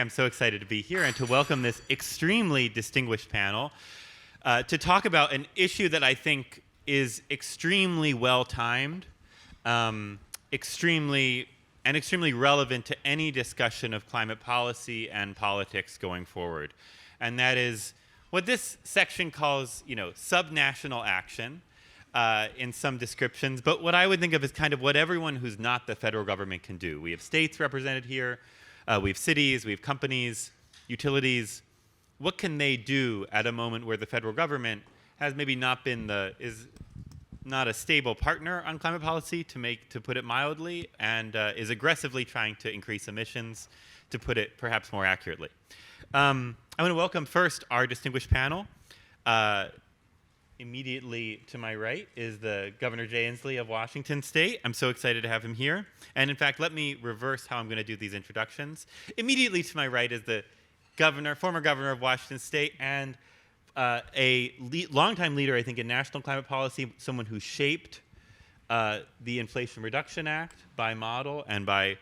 I'm so excited to be here and to welcome this extremely distinguished panel to talk about an issue that I think is extremely well-timed, extremely relevant to any discussion of climate policy and politics going forward. And that is what this section calls, subnational action in some descriptions, but what I would think of as kind of what everyone who's not the federal government can do. We have states represented here. We have cities, we have companies, utilities. What can they do at a moment where the federal government has maybe not been is not a stable partner on climate policy, to put it mildly, and is aggressively trying to increase emissions, to put it perhaps more accurately. I want to welcome first our distinguished panel. Immediately to my right is the Governor Jay Inslee of Washington State. I'm so excited to have him here. And in fact, let me reverse how I'm going to do these introductions. Immediately to my right is the former governor of Washington State and a longtime leader, I think, in national climate policy, someone who shaped the Inflation Reduction Act by model and by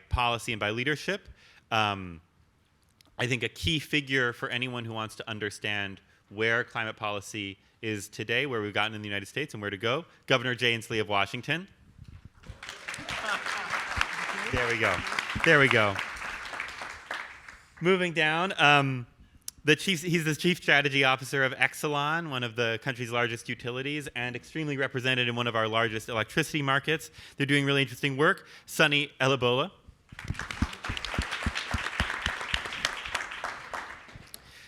policy and by leadership. I think a key figure for anyone who wants to understand where climate policy is today, where we've gotten in the United States and where to go. Governor Jay Inslee of Washington. There we go. Moving down, he's the Chief Strategy Officer of Exelon, one of the country's largest utilities, and extremely represented in one of our largest electricity markets. They're doing really interesting work. Sunny Elabola.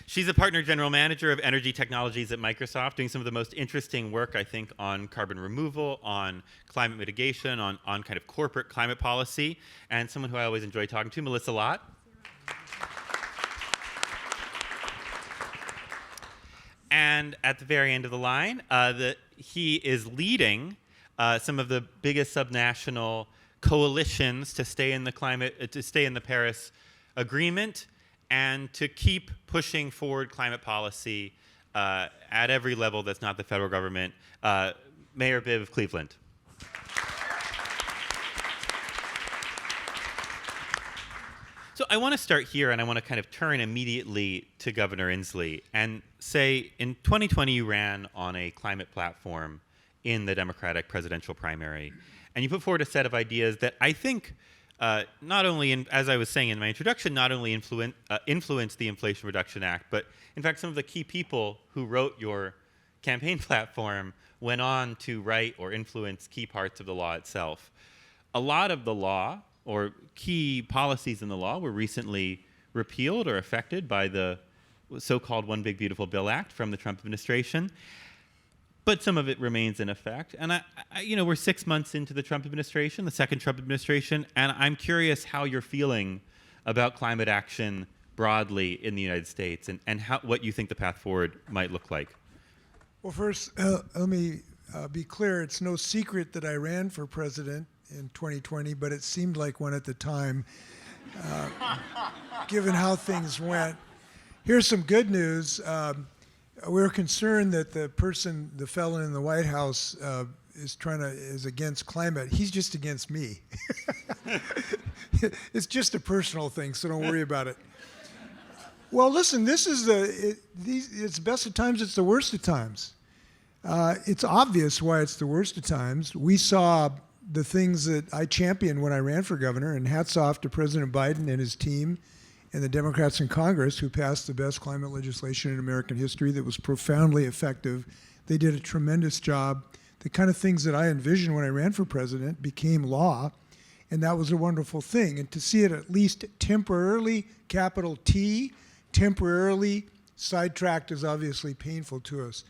She's a partner general manager of energy technologies at Microsoft, doing some of the most interesting work, I think, on carbon removal, on climate mitigation, on kind of corporate climate policy, and someone who I always enjoy talking to, Melissa Lott. And at the very end of the line, he is leading some of the biggest subnational coalitions to stay in the Paris Agreement, and to keep pushing forward climate policy at every level that's not the federal government. Mayor Bibb of Cleveland. So I want to start here, and I want to kind of turn immediately to Governor Inslee and say, in 2020, you ran on a climate platform in the Democratic presidential primary, and you put forward a set of ideas that I think not only, as I was saying in my introduction, not only influenced the Inflation Reduction Act, but in fact some of the key people who wrote your campaign platform went on to write or influence key parts of the law itself. A lot of the law, or key policies in the law, were recently repealed or affected by the so-called One Big Beautiful Bill Act from the Trump administration. But some of it remains in effect. And we're 6 months into the Trump administration, the second Trump administration, and I'm curious how you're feeling about climate action broadly in the United States and what you think the path forward might look like. Well, first, let me be clear. It's no secret that I ran for president in 2020, but it seemed like one at the time, given how things went. Here's some good news. We're concerned that the felon in the White House is against climate. He's just against me. It's just a personal thing, so don't worry about it. Well, listen, this is it's the best of times, it's the worst of times. It's obvious why it's the worst of times. We saw the things that I championed when I ran for governor, and hats off to President Biden and his team and the Democrats in Congress, who passed the best climate legislation in American history that was profoundly effective. They did a tremendous job. The kind of things that I envisioned when I ran for president became law, and that was a wonderful thing. And to see it at least temporarily, capital T, temporarily sidetracked is obviously painful to us.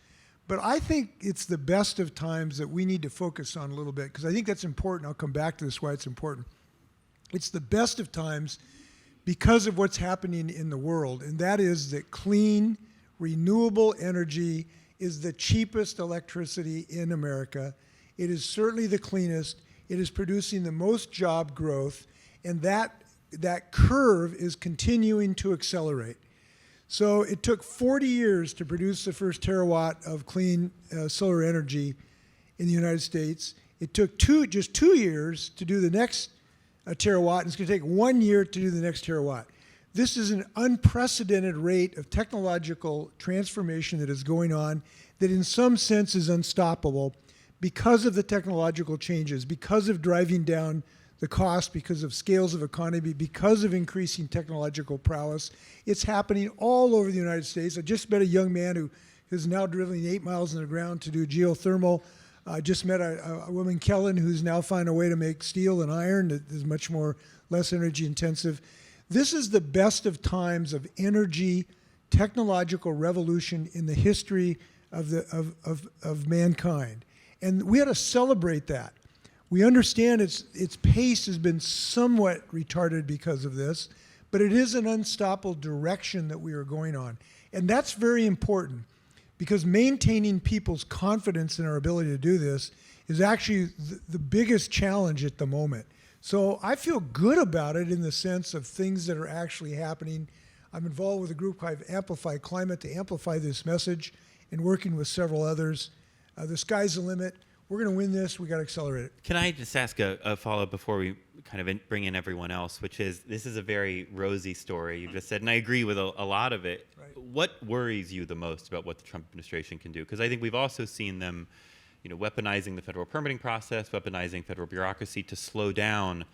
But I think it's the best of times that we need to focus on a little bit, because I think that's important. I'll come back to this, why it's important. It's the best of times because of what's happening in the world, and that is that clean, renewable energy is the cheapest electricity in America. It is certainly the cleanest. It is producing the most job growth, and that curve is continuing to accelerate. So it took 40 years to produce the first terawatt of clean solar energy in the United States. It took just 2 years to do the next terawatt, and it's going to take 1 year to do the next terawatt. This is an unprecedented rate of technological transformation that is going on that in some sense is unstoppable because of the technological changes, because of driving down the cost, because of scales of economy, because of increasing technological prowess. It's happening all over the United States. I just met a young man who is now drilling 8 miles in the ground to do geothermal. I just met a woman, Kellen, who's now finding a way to make steel and iron that is much less energy intensive. This is the best of times of energy, technological revolution in the history of mankind. And we ought to celebrate that. We understand its pace has been somewhat retarded because of this, but it is an unstoppable direction that we are going on. And that's very important because maintaining people's confidence in our ability to do this is actually the biggest challenge at the moment. So I feel good about it in the sense of things that are actually happening. I'm involved with a group called Amplify Climate to amplify this message and working with several others. The sky's the limit. We're going to win this. We got to accelerate it. Can I just ask a follow-up before we kind of bring in everyone else, which is this is a very rosy story you just said, and I agree with a lot of it. Right. What worries you the most about what the Trump administration can do? Because I think we've also seen them, weaponizing the federal permitting process, weaponizing federal bureaucracy to slow down,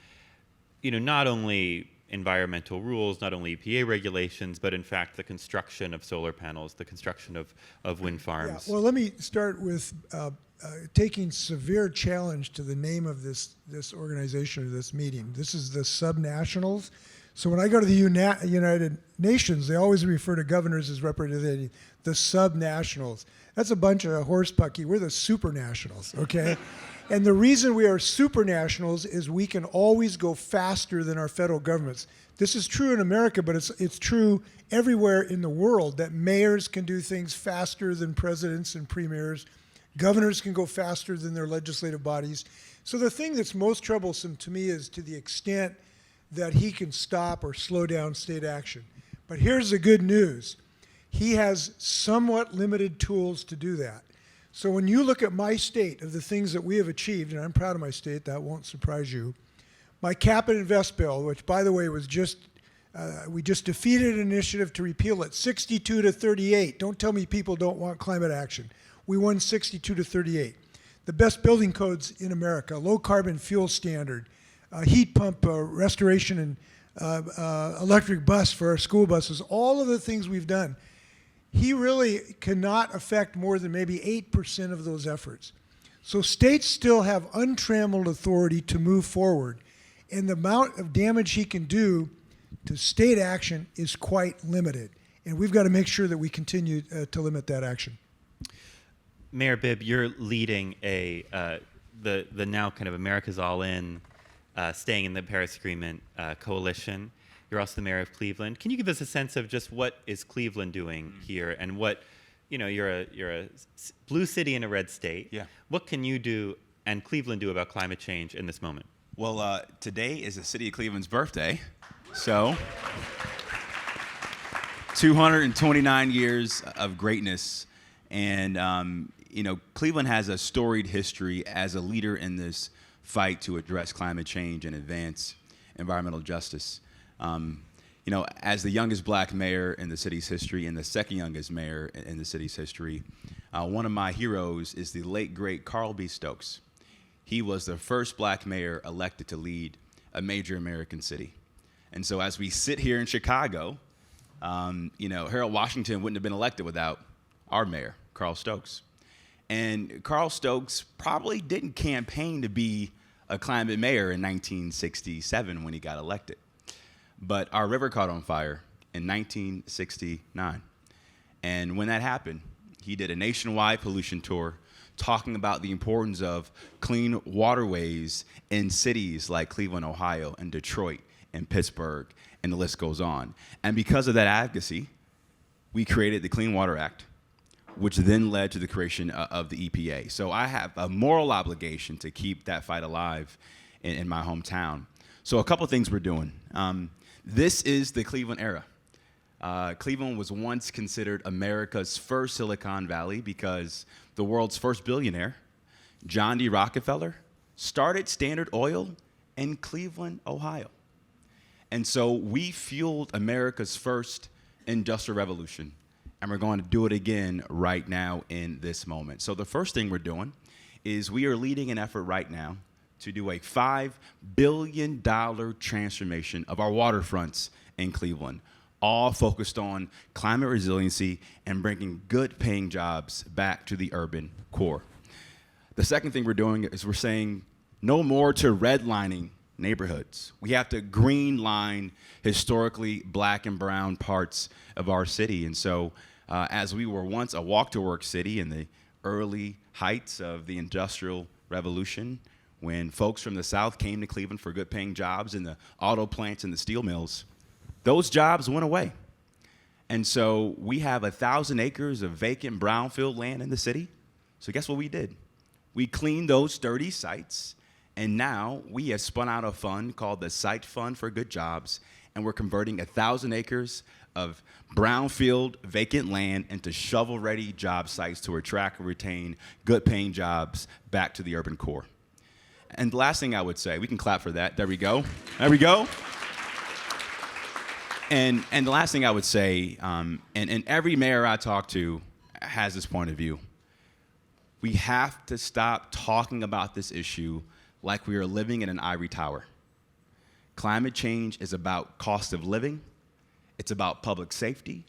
not only environmental rules, not only EPA regulations, but in fact the construction of solar panels, the construction of wind farms. Yeah. Well, let me start with taking severe challenge to the name of this organization or this meeting. This is the subnationals. So when I go to the United Nations, they always refer to governors as representing the subnationals. That's a bunch of horse pucky. We're the supranationals, okay? And the reason we are supranationals is we can always go faster than our federal governments. This is true in America, but it's true everywhere in the world that mayors can do things faster than presidents and premiers. Governors can go faster than their legislative bodies. So the thing that's most troublesome to me is to the extent that he can stop or slow down state action. But here's the good news. He has somewhat limited tools to do that. So when you look at my state of the things that we have achieved, and I'm proud of my state, that won't surprise you, my cap and invest bill, which by the way was we just defeated an initiative to repeal it, 62 to 38. Don't tell me people don't want climate action. We won 62 to 38. The best building codes in America, low carbon fuel standard, heat pump restoration and electric bus for our school buses, all of the things we've done. He really cannot affect more than maybe 8% of those efforts. So states still have untrammeled authority to move forward. And the amount of damage he can do to state action is quite limited. And we've got to make sure that we continue to limit that action. Mayor Bibb, you're leading the now kind of America's All In, staying in the Paris Agreement coalition. You're also the mayor of Cleveland. Can you give us a sense of just what is Cleveland doing here, and what, you're a blue city in a red state. Yeah. What can you do and Cleveland do about climate change in this moment? Well, today is the city of Cleveland's birthday, so 229 years of greatness, and Cleveland has a storied history as a leader in this fight to address climate change and advance environmental justice. As the youngest black mayor in the city's history and the second youngest mayor in the city's history, one of my heroes is the late, great Carl B. Stokes. He was the first black mayor elected to lead a major American city. And so as we sit here in Chicago, Harold Washington wouldn't have been elected without our mayor, Carl Stokes. And Carl Stokes probably didn't campaign to be a climate mayor in 1967 when he got elected. But our river caught on fire in 1969. And when that happened, he did a nationwide pollution tour talking about the importance of clean waterways in cities like Cleveland, Ohio, and Detroit, and Pittsburgh, and the list goes on. And because of that advocacy, we created the Clean Water Act, which then led to the creation of the EPA. So I have a moral obligation to keep that fight alive in my hometown. So a couple things we're doing. This is the Cleveland era. Cleveland was once considered America's first Silicon Valley because the world's first billionaire, John D. Rockefeller, started Standard Oil in Cleveland, Ohio. And so we fueled America's first industrial revolution, and we're going to do it again right now in this moment. So the first thing we're doing is we are leading an effort right now to do a $5 billion transformation of our waterfronts in Cleveland, all focused on climate resiliency and bringing good-paying jobs back to the urban core. The second thing we're doing is we're saying no more to redlining neighborhoods. We have to green line historically black and brown parts of our city. And so as we were once a walk-to-work city in the early heights of the Industrial Revolution, when folks from the South came to Cleveland for good-paying jobs in the auto plants and the steel mills, those jobs went away. And so we have 1,000 acres of vacant brownfield land in the city. So guess what we did? We cleaned those 30 sites, and now we have spun out a fund called the Site Fund for Good Jobs, and we're converting 1,000 acres of brownfield vacant land into shovel-ready job sites to attract and retain good-paying jobs back to the urban core. And the last thing I would say, we can clap for that. There we go. There we go. And the last thing I would say, and every mayor I talk to has this point of view. We have to stop talking about this issue like we are living in an ivory tower. Climate change is about cost of living, it's about public safety,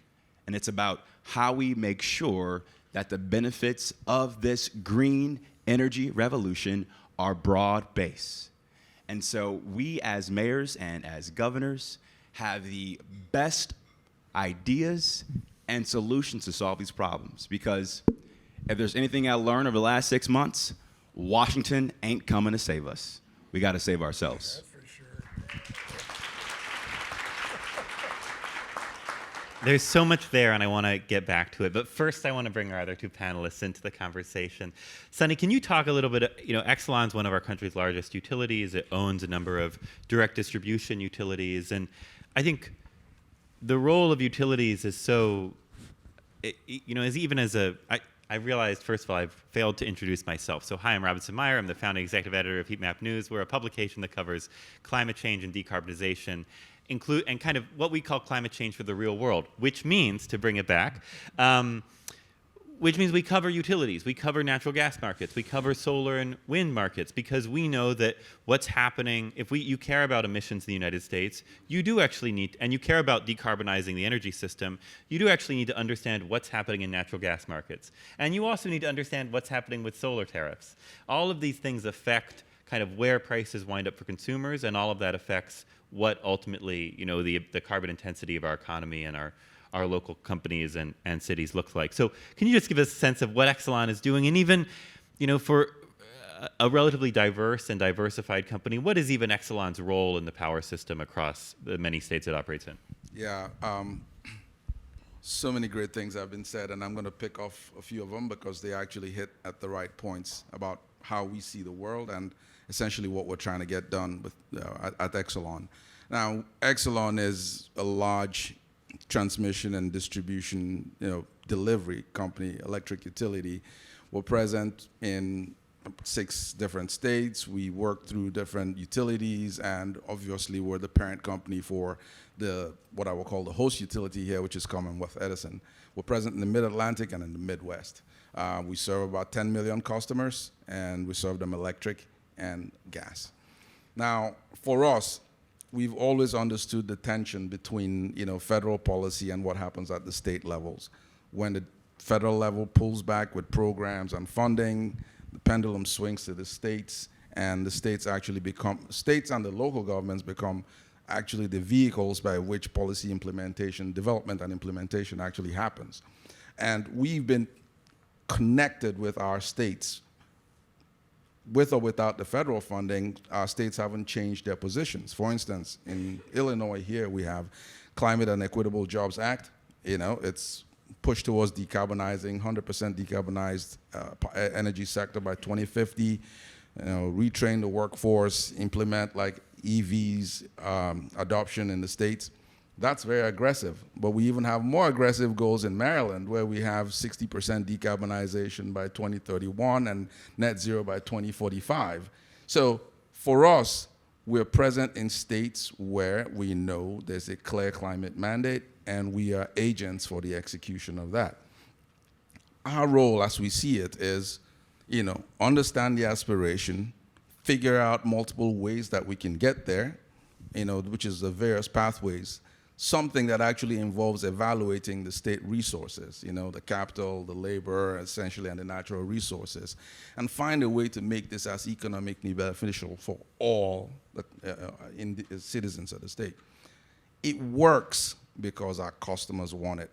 and it's about how we make sure that the benefits of this green energy revolution are broad-based. And so we as mayors and as governors have the best ideas and solutions to solve these problems, because if there's anything I learned over the last 6 months, Washington ain't coming to save us. We got to save ourselves. That's for sure. There's so much there, and I want to get back to it. But first, I want to bring our other two panelists into the conversation. Sunny, can you talk a little bit? Exelon's one of our country's largest utilities. It owns a number of direct distribution utilities. And I think the role of utilities is so, I realized, first of all, I've failed to introduce myself. So hi, I'm Robinson Meyer. I'm the founding executive editor of Heat Map News. We're a publication that covers climate change and decarbonization, and kind of what we call climate change for the real world, which means, to bring it back, which means we cover utilities, we cover natural gas markets, we cover solar and wind markets, because we know that what's happening, if you care about emissions in the United States, you do actually need, and you care about decarbonizing the energy system, you do actually need to understand what's happening in natural gas markets. And you also need to understand what's happening with solar tariffs. All of these things affect kind of where prices wind up for consumers, and all of that affects what ultimately, the carbon intensity of our economy and our local companies and cities look like. So can you just give us a sense of what Exelon is doing? And even, for a relatively diverse and diversified company, what is even Exelon's role in the power system across the many states it operates in? Yeah, so many great things have been said, and I'm going to pick off a few of them because they actually hit at the right points about how we see the world and essentially what we're trying to get done with, at Exelon. Now, Exelon is a large transmission and distribution, delivery company, electric utility. We're present in 6 different states. We work through different utilities, and obviously we're the parent company for what I will call the host utility here, which is Commonwealth Edison. We're present in the Mid-Atlantic and in the Midwest. We serve about 10 million customers, and we serve them electric and gas. Now, for us, we've always understood the tension between, federal policy and what happens at the state levels. When the federal level pulls back with programs and funding, the pendulum swings to the states, and the states and the local governments become actually the vehicles by which policy implementation, development and implementation actually happens. And we've been connected with our states. With or without the federal funding, our states haven't changed their positions. For instance, in Illinois here, we have Climate and Equitable Jobs Act. It's pushed towards decarbonizing, 100% decarbonized energy sector by 2050, retrain the workforce, implement EVs adoption in the states. That's very aggressive, but we even have more aggressive goals in Maryland, where we have 60% decarbonization by 2031 and net zero by 2045. So for us, We're present in states where we know there's a clear climate mandate, and we are agents for the execution of that. Our role, as we see it, is, understand the aspiration, figure out multiple ways that we can get there, which is the various pathways. Something that actually involves evaluating the state resources, the capital, the labor, essentially, and the natural resources, and find a way to make this as economically beneficial for all the citizens of the state. It works because our customers want it.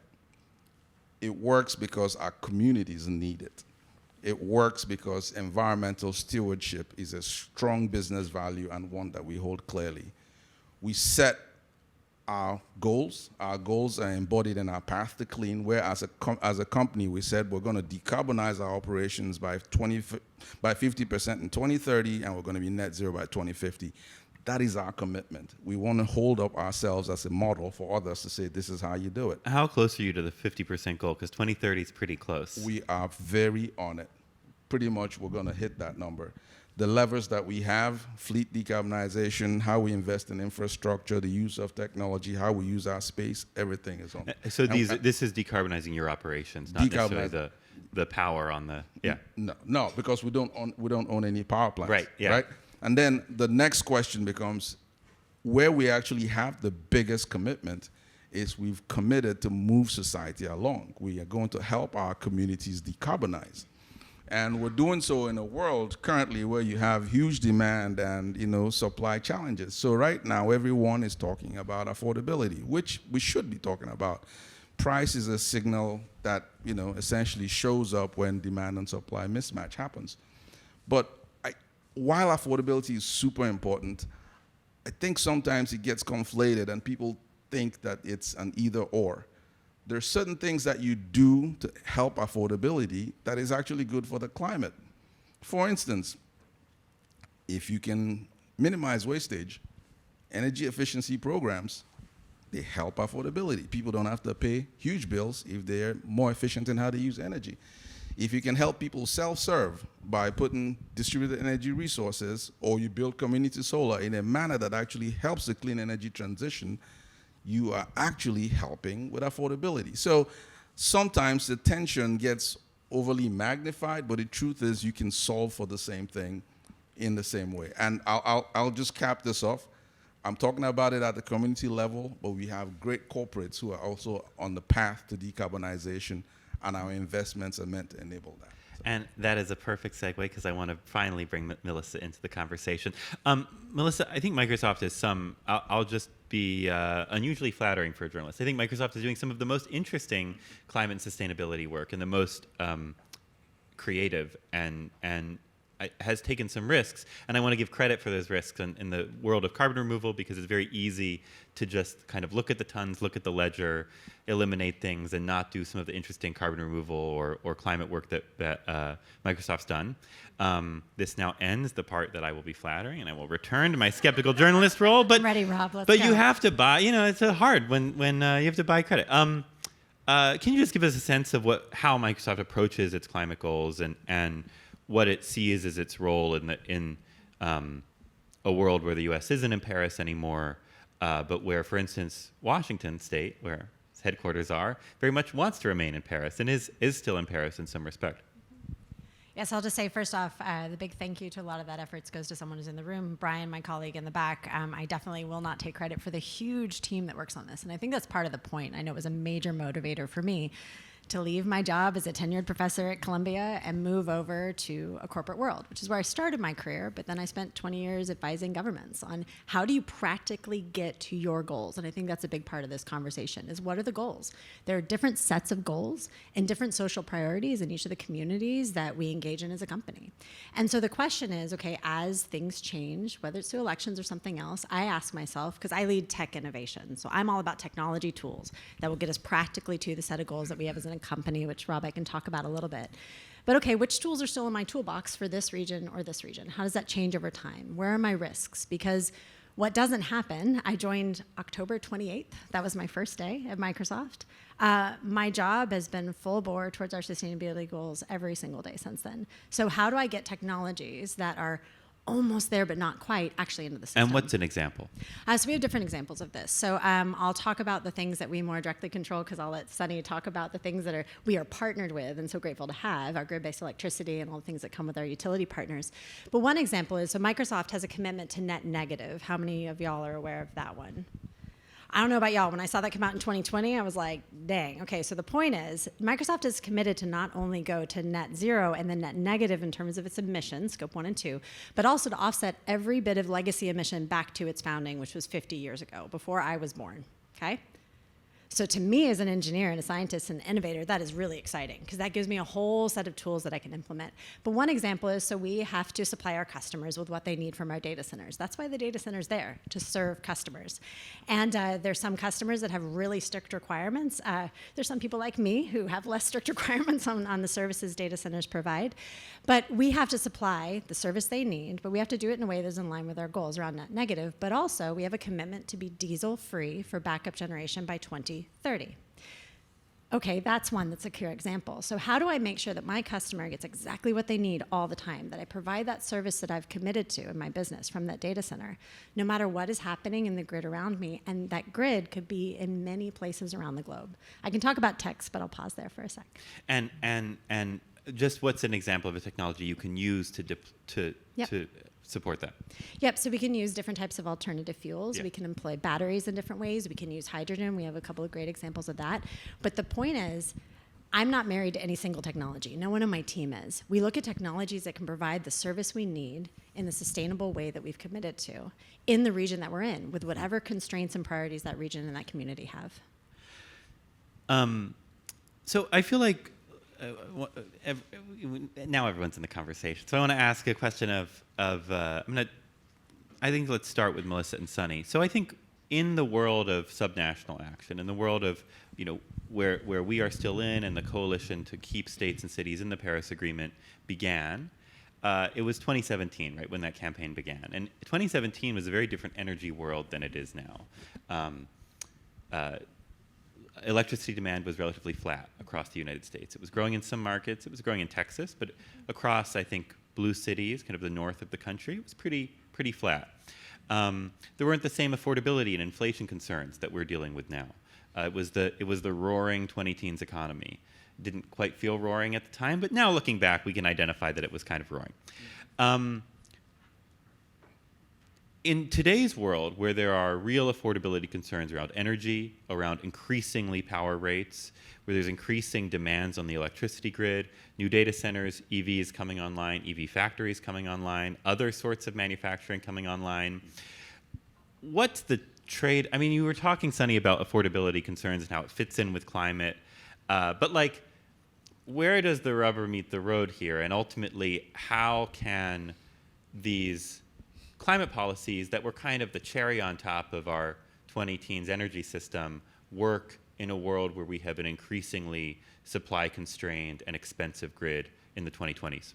It works because our communities need it. It works because environmental stewardship is a strong business value and one that we hold clearly. We set our goals. Our goals are embodied in our path to clean, where as a company we said we're going to decarbonize our operations by 50% in 2030, and we're going to be net zero by 2050. That is our commitment. We want to hold up ourselves as a model for others to say this is how you do it. How close are you to the 50% goal? Because 2030 is pretty close. We are very on it. Pretty much we're going to hit that number. The levers that we have, fleet decarbonization, how we invest in infrastructure, the use of technology, how we use our space, everything is on. So this is decarbonizing your operations, not necessarily the power on the, yeah. No, because we don't own any power plants. Right, yeah. Right? And then the next question becomes, where we actually have the biggest commitment is we've committed to move society along. We are going to help our communities decarbonize. And we're doing so in a world currently where you have huge demand and, supply challenges. So right now, everyone is talking about affordability, which we should be talking about. Price is a signal that, essentially shows up when demand and supply mismatch happens. But while affordability is super important, I think sometimes it gets conflated and people think that it's an either or. There are certain things that you do to help affordability that is actually good for the climate. For instance, if you can minimize wastage, energy efficiency programs, they help affordability. People don't have to pay huge bills if they're more efficient in how they use energy. If you can help people self-serve by putting distributed energy resources, or you build community solar in a manner that actually helps the clean energy transition, you are actually helping with affordability. So sometimes the tension gets overly magnified, but the truth is you can solve for the same thing in the same way. And I'll just cap this off. I'm talking about it at the community level, but we have great corporates who are also on the path to decarbonization, and our investments are meant to enable that. And that is a perfect segue, because I want to finally bring Melissa into the conversation. Melissa, I think Microsoft is I'll just be unusually flattering for a journalist. I think Microsoft is doing some of the most interesting climate and sustainability work, and the most creative, and has taken some risks. And I want to give credit for those risks in the world of carbon removal, because it's very easy to just kind of look at the tons, look at the ledger, eliminate things, and not do some of the interesting carbon removal or climate work that Microsoft's done. This now ends the part that I will be flattering, and I will return to my skeptical journalist role. But I'm ready, Rob. Let's but go. you have to buy. It's hard when you have to buy credit. Can you just give us a sense of how Microsoft approaches its climate goals, and what it sees as its role in a world where the U.S. isn't in Paris anymore, but where, for instance, Washington State, where its headquarters are, very much wants to remain in Paris and is still in Paris in some respect? Yes, I'll just say first off, the big thank you to a lot of that efforts goes to someone who's in the room, Brian, my colleague in the back. I definitely will not take credit for the huge team that works on this. And I think that's part of the point. I know it was a major motivator for me to leave my job as a tenured professor at Columbia and move over to a corporate world, which is where I started my career. But then I spent 20 years advising governments on how do you practically get to your goals. And I think that's a big part of this conversation is what are the goals? There are different sets of goals and different social priorities in each of the communities that we engage in as a company. And so the question is, okay, as things change, whether it's through elections or something else, I ask myself, because I lead tech innovation. So I'm all about technology tools that will get us practically to the set of goals that we have as an company, which Rob, I can talk about a little bit. But okay, which tools are still in my toolbox for this region or this region? How does that change over time? Where are my risks? Because what doesn't happen, I joined October 28th. That was my first day at Microsoft. My job has been full bore towards our sustainability goals every single day since then. So how do I get technologies that are almost there, but not quite, actually into the system. And what's an example? So we have different examples of this. So I'll talk about the things that we more directly control, because I'll let Sunny talk about the things that we are partnered with and so grateful to have, our grid-based electricity and all the things that come with our utility partners. But one example is, so Microsoft has a commitment to net negative. How many of y'all are aware of that one? I don't know about y'all. When I saw that come out in 2020, I was like, dang. Okay, so the point is, Microsoft is committed to not only go to net zero and then net negative in terms of its emissions, scope 1 and 2, but also to offset every bit of legacy emission back to its founding, which was 50 years ago, before I was born, okay? So to me, as an engineer and a scientist and innovator, that is really exciting, because that gives me a whole set of tools that I can implement. But one example is, so we have to supply our customers with what they need from our data centers. That's why the data center's there, to serve customers. And there's some customers that have really strict requirements. There's some people like me who have less strict requirements on the services data centers provide. But we have to supply the service they need, but we have to do it in a way that's in line with our goals around net negative. But also, we have a commitment to be diesel-free for backup generation by 2030. Okay, that's one that's a clear example. So how do I make sure that my customer gets exactly what they need all the time, that I provide that service that I've committed to in my business from that data center, no matter what is happening in the grid around me? And that grid could be in many places around the globe. I can talk about text, but I'll pause there for a sec. And just what's an example of a technology you can use to Yep. to support that? Yep, so we can use different types of alternative fuels. Yeah. We can employ batteries in different ways. We can use hydrogen. We have a couple of great examples of that. But the point is, I'm not married to any single technology. No one on my team is. We look at technologies that can provide the service we need in the sustainable way that we've committed to in the region that we're in, with whatever constraints and priorities that region and that community have. So I feel like now everyone's in the conversation. So I want to ask a question I think let's start with Melissa and Sunny. So I think in the world of subnational action, in the world of, where we are still in, and the coalition to keep states and cities in the Paris Agreement began, it was 2017, right, when that campaign began. And 2017 was a very different energy world than it is now. Electricity demand was relatively flat across the United States. It was growing in some markets. It was growing in Texas, but across, I think, blue cities, kind of the north of the country, it was pretty flat. There weren't the same affordability and inflation concerns that we're dealing with now. It was the roaring 20-teens economy. Didn't quite feel roaring at the time, but now looking back, we can identify that it was kind of roaring. In today's world, where there are real affordability concerns around energy, around increasingly power rates, where there's increasing demands on the electricity grid, new data centers, EVs coming online, EV factories coming online, other sorts of manufacturing coming online, what's the trade? I mean, you were talking, Sunny, about affordability concerns and how it fits in with climate, but like, where does the rubber meet the road here? And ultimately, how can these climate policies that were kind of the cherry on top of our 20-teens energy system work in a world where we have an increasingly supply-constrained and expensive grid in the 2020s?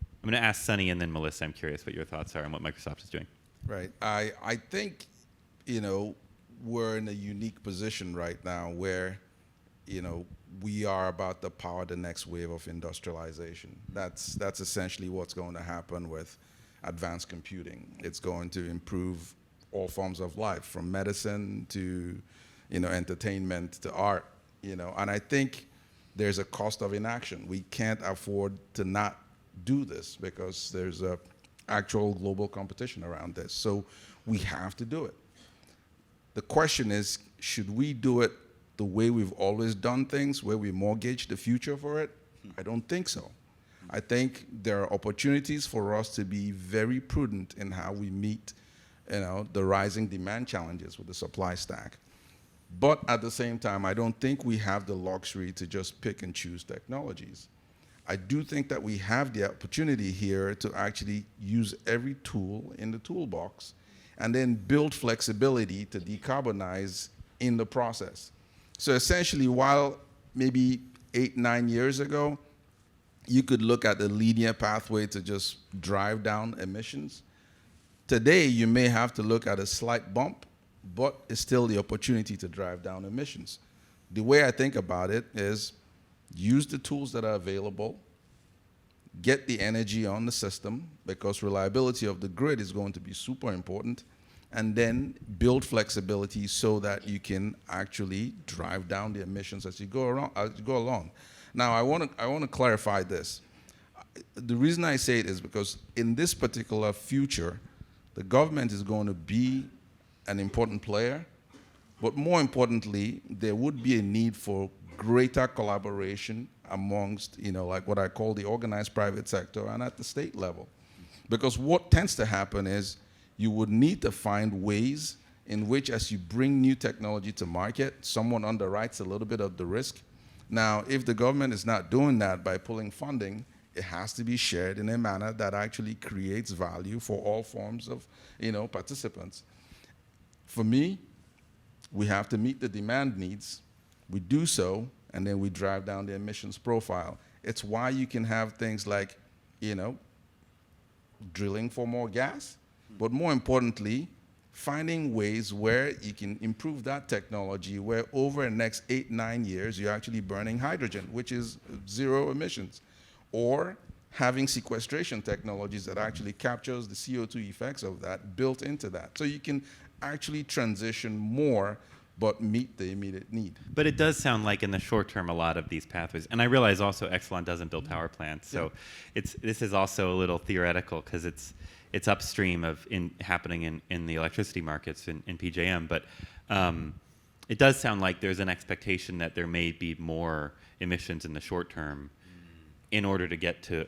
I'm going to ask Sunny and then Melissa. I'm curious what your thoughts are on what Microsoft is doing. Right. I think, we're in a unique position right now where, we are about to power the next wave of industrialization. That's essentially what's going to happen with advanced computing. It's going to improve all forms of life, from medicine to, entertainment to art, And I think there's a cost of inaction. We can't afford to not do this because there's a actual global competition around this. So we have to do it. The question is, should we do it the way we've always done things, where we mortgage the future for it? I don't think so. I think there are opportunities for us to be very prudent in how we meet, the rising demand challenges with the supply stack. But at the same time, I don't think we have the luxury to just pick and choose technologies. I do think that we have the opportunity here to actually use every tool in the toolbox and then build flexibility to decarbonize in the process. So essentially, while maybe 8-9 years ago, you could look at the linear pathway to just drive down emissions, today you may have to look at a slight bump, but it's still the opportunity to drive down emissions. The way I think about it is use the tools that are available, get the energy on the system, because reliability of the grid is going to be super important, and then build flexibility so that you can actually drive down the emissions as you go along. Now, I want to clarify this. The reason I say it is because in this particular future, the government is going to be an important player, but more importantly, there would be a need for greater collaboration amongst, like what I call the organized private sector and at the state level. Because what tends to happen is you would need to find ways in which, as you bring new technology to market, someone underwrites a little bit of the risk. Now, if the government is not doing that by pulling funding, it has to be shared in a manner that actually creates value for all forms of, participants. For me, we have to meet the demand needs. We do so, and then we drive down the emissions profile. It's why you can have things like, drilling for more gas, but more importantly, finding ways where you can improve that technology, where over the next 8-9 years, you're actually burning hydrogen, which is zero emissions, or having sequestration technologies that actually captures the CO2 effects of that built into that. So you can actually transition more, but meet the immediate need. But it does sound like in the short term, a lot of these pathways, and I realize also Exelon doesn't build power plants, so this is also a little theoretical because it's upstream of happening in the electricity markets in PJM, but it does sound like there's an expectation that there may be more emissions in the short term in order to get to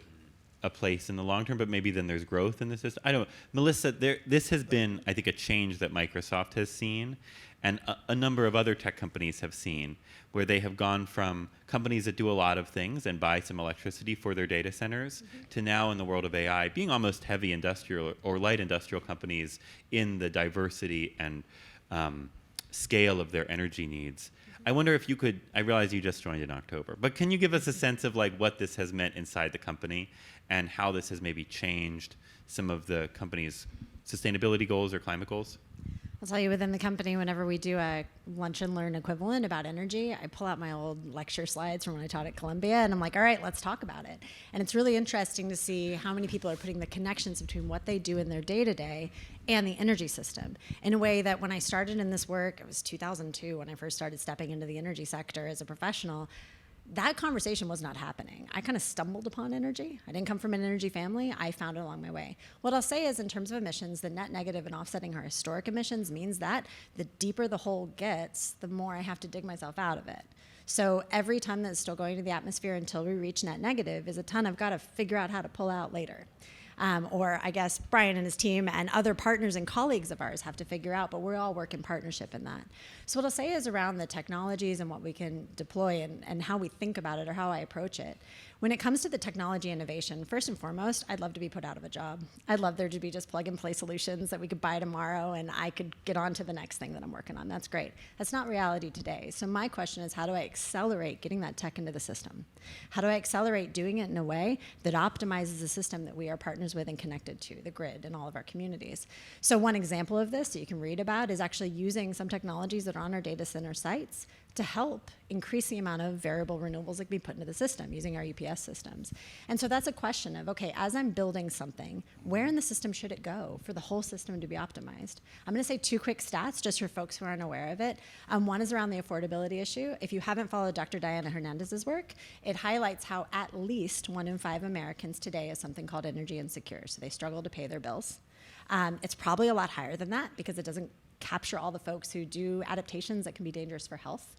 a place in the long term, but maybe then there's growth in the system. I don't know. Melissa, this has been, I think, a change that Microsoft has seen, and a number of other tech companies have seen, where they have gone from companies that do a lot of things and buy some electricity for their data centers to now, in the world of AI, being almost heavy industrial or light industrial companies in the diversity and scale of their energy needs. I wonder if you could, I realize you just joined in October, but can you give us a sense of like what this has meant inside the company and how this has maybe changed some of the company's sustainability goals or climate goals? I'll tell you, within the company, whenever we do a lunch and learn equivalent about energy, I pull out my old lecture slides from when I taught at Columbia, and I'm like, all right, let's talk about it. And it's really interesting to see how many people are putting the connections between what they do in their day-to-day and the energy system in a way that when I started in this work, it was 2002 when I first started stepping into the energy sector as a professional, that conversation was not happening. I kind of stumbled upon energy. I didn't come from an energy family. I found it along my way. What I'll say is, in terms of emissions, the net negative and offsetting our historic emissions means that the deeper the hole gets, the more I have to dig myself out of it. So every ton that's still going to the atmosphere until we reach net negative is a ton I've got to figure out how to pull out later. Or I guess Brian and his team and other partners and colleagues of ours have to figure out, but we all work in partnership in that. So what I'll say is around the technologies and what we can deploy and how we think about it or how I approach it. When it comes to the technology innovation, first and foremost, I'd love to be put out of a job. I'd love there to be just plug and play solutions that we could buy tomorrow and I could get on to the next thing that I'm working on. That's great. That's not reality today. So my question is, how do I accelerate getting that tech into the system? How do I accelerate doing it in a way that optimizes the system that we are partners with and connected to, the grid and all of our communities? So one example of this that you can read about is actually using some technologies that are on our data center sites to help increase the amount of variable renewables that can be put into the system using our UPS systems. And so that's a question of, okay, as I'm building something, where in the system should it go for the whole system to be optimized? I'm gonna say 2 quick stats just for folks who aren't aware of it. One is around the affordability issue. If you haven't followed Dr. Diana Hernandez's work, it highlights how at least 1 in 5 Americans today is something called energy insecure. So they struggle to pay their bills. It's probably a lot higher than that because it doesn't capture all the folks who do adaptations that can be dangerous for health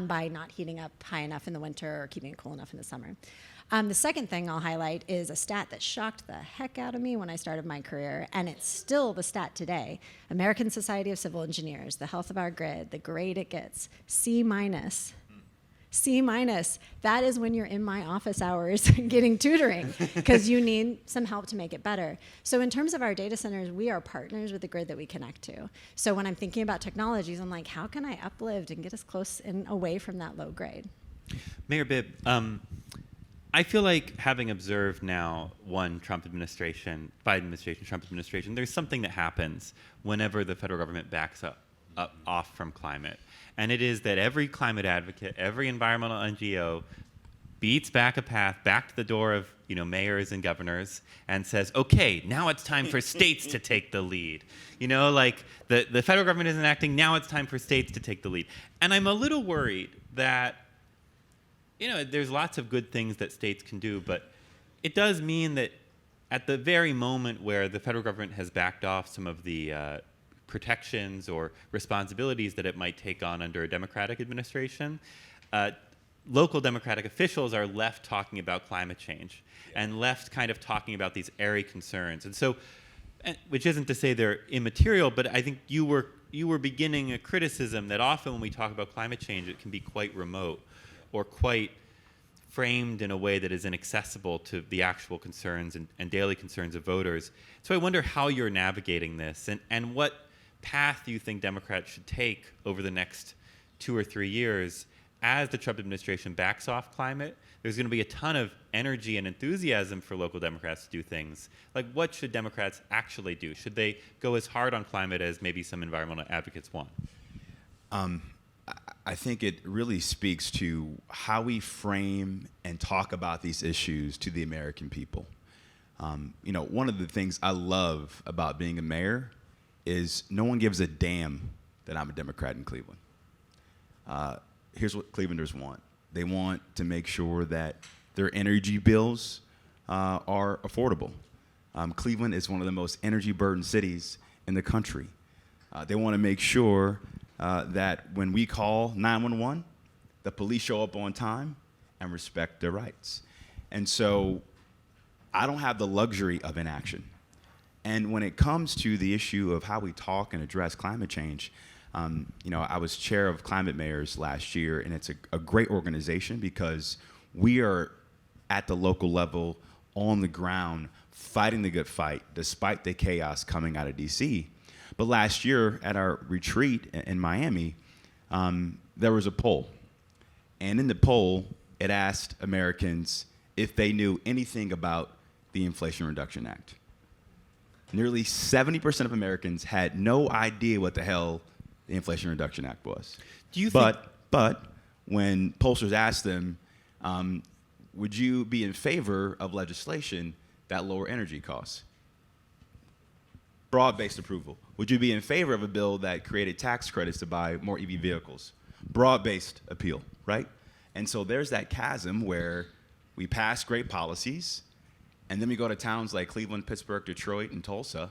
by not heating up high enough in the winter or keeping it cool enough in the summer. The second thing I'll highlight is a stat that shocked the heck out of me when I started my career, and it's still the stat today. American Society of Civil Engineers, the health of our grid, the grade it gets, C-. C-. That is when you're in my office hours getting tutoring because you need some help to make it better. So in terms of our data centers, we are partners with the grid that we connect to. So when I'm thinking about technologies, I'm like, how can I uplift and get us close and away from that low grade? Mayor Bibb, I feel like having observed now one Trump administration, Biden administration, Trump administration, there's something that happens whenever the federal government backs off from climate. And it is that every climate advocate, every environmental NGO beats back a path back to the door of mayors and governors and says, okay, now it's time for states to take the lead. Like the federal government isn't acting, now it's time for states to take the lead. And I'm a little worried that there's lots of good things that states can do, but it does mean that at the very moment where the federal government has backed off some of the protections or responsibilities that it might take on under a Democratic administration, local Democratic officials are left talking about climate change and left kind of talking about these airy concerns. And so, which isn't to say they're immaterial, but I think you were beginning a criticism that often when we talk about climate change, it can be quite remote or quite framed in a way that is inaccessible to the actual concerns and daily concerns of voters. So I wonder how you're navigating this and what path do you think Democrats should take over the next 2 or 3 years as the Trump administration backs off climate? There's going to be a ton of energy and enthusiasm for local Democrats to do things. Like, what should Democrats actually do? Should they go as hard on climate as maybe some environmental advocates want? I think it really speaks to how we frame and talk about these issues to the American people. One of the things I love about being a mayor is no one gives a damn that I'm a Democrat in Cleveland. Here's what Clevelanders want. They want to make sure that their energy bills are affordable. Cleveland is one of the most energy-burdened cities in the country. They want to make sure that when we call 911, the police show up on time and respect their rights. And so I don't have the luxury of inaction. And when it comes to the issue of how we talk and address climate change, I was chair of Climate Mayors last year, and it's a great organization because we are at the local level, on the ground, fighting the good fight, despite the chaos coming out of D.C. But last year at our retreat in Miami, there was a poll. And in the poll, it asked Americans if they knew anything about the Inflation Reduction Act. Nearly 70% of Americans had no idea what the hell the Inflation Reduction Act was. Do you think? But when pollsters asked them, would you be in favor of legislation that lower energy costs? Broad-based approval. Would you be in favor of a bill that created tax credits to buy more EV vehicles? Broad-based appeal, right? And so there's that chasm where we pass great policies, and then we go to towns like Cleveland, Pittsburgh, Detroit, and Tulsa,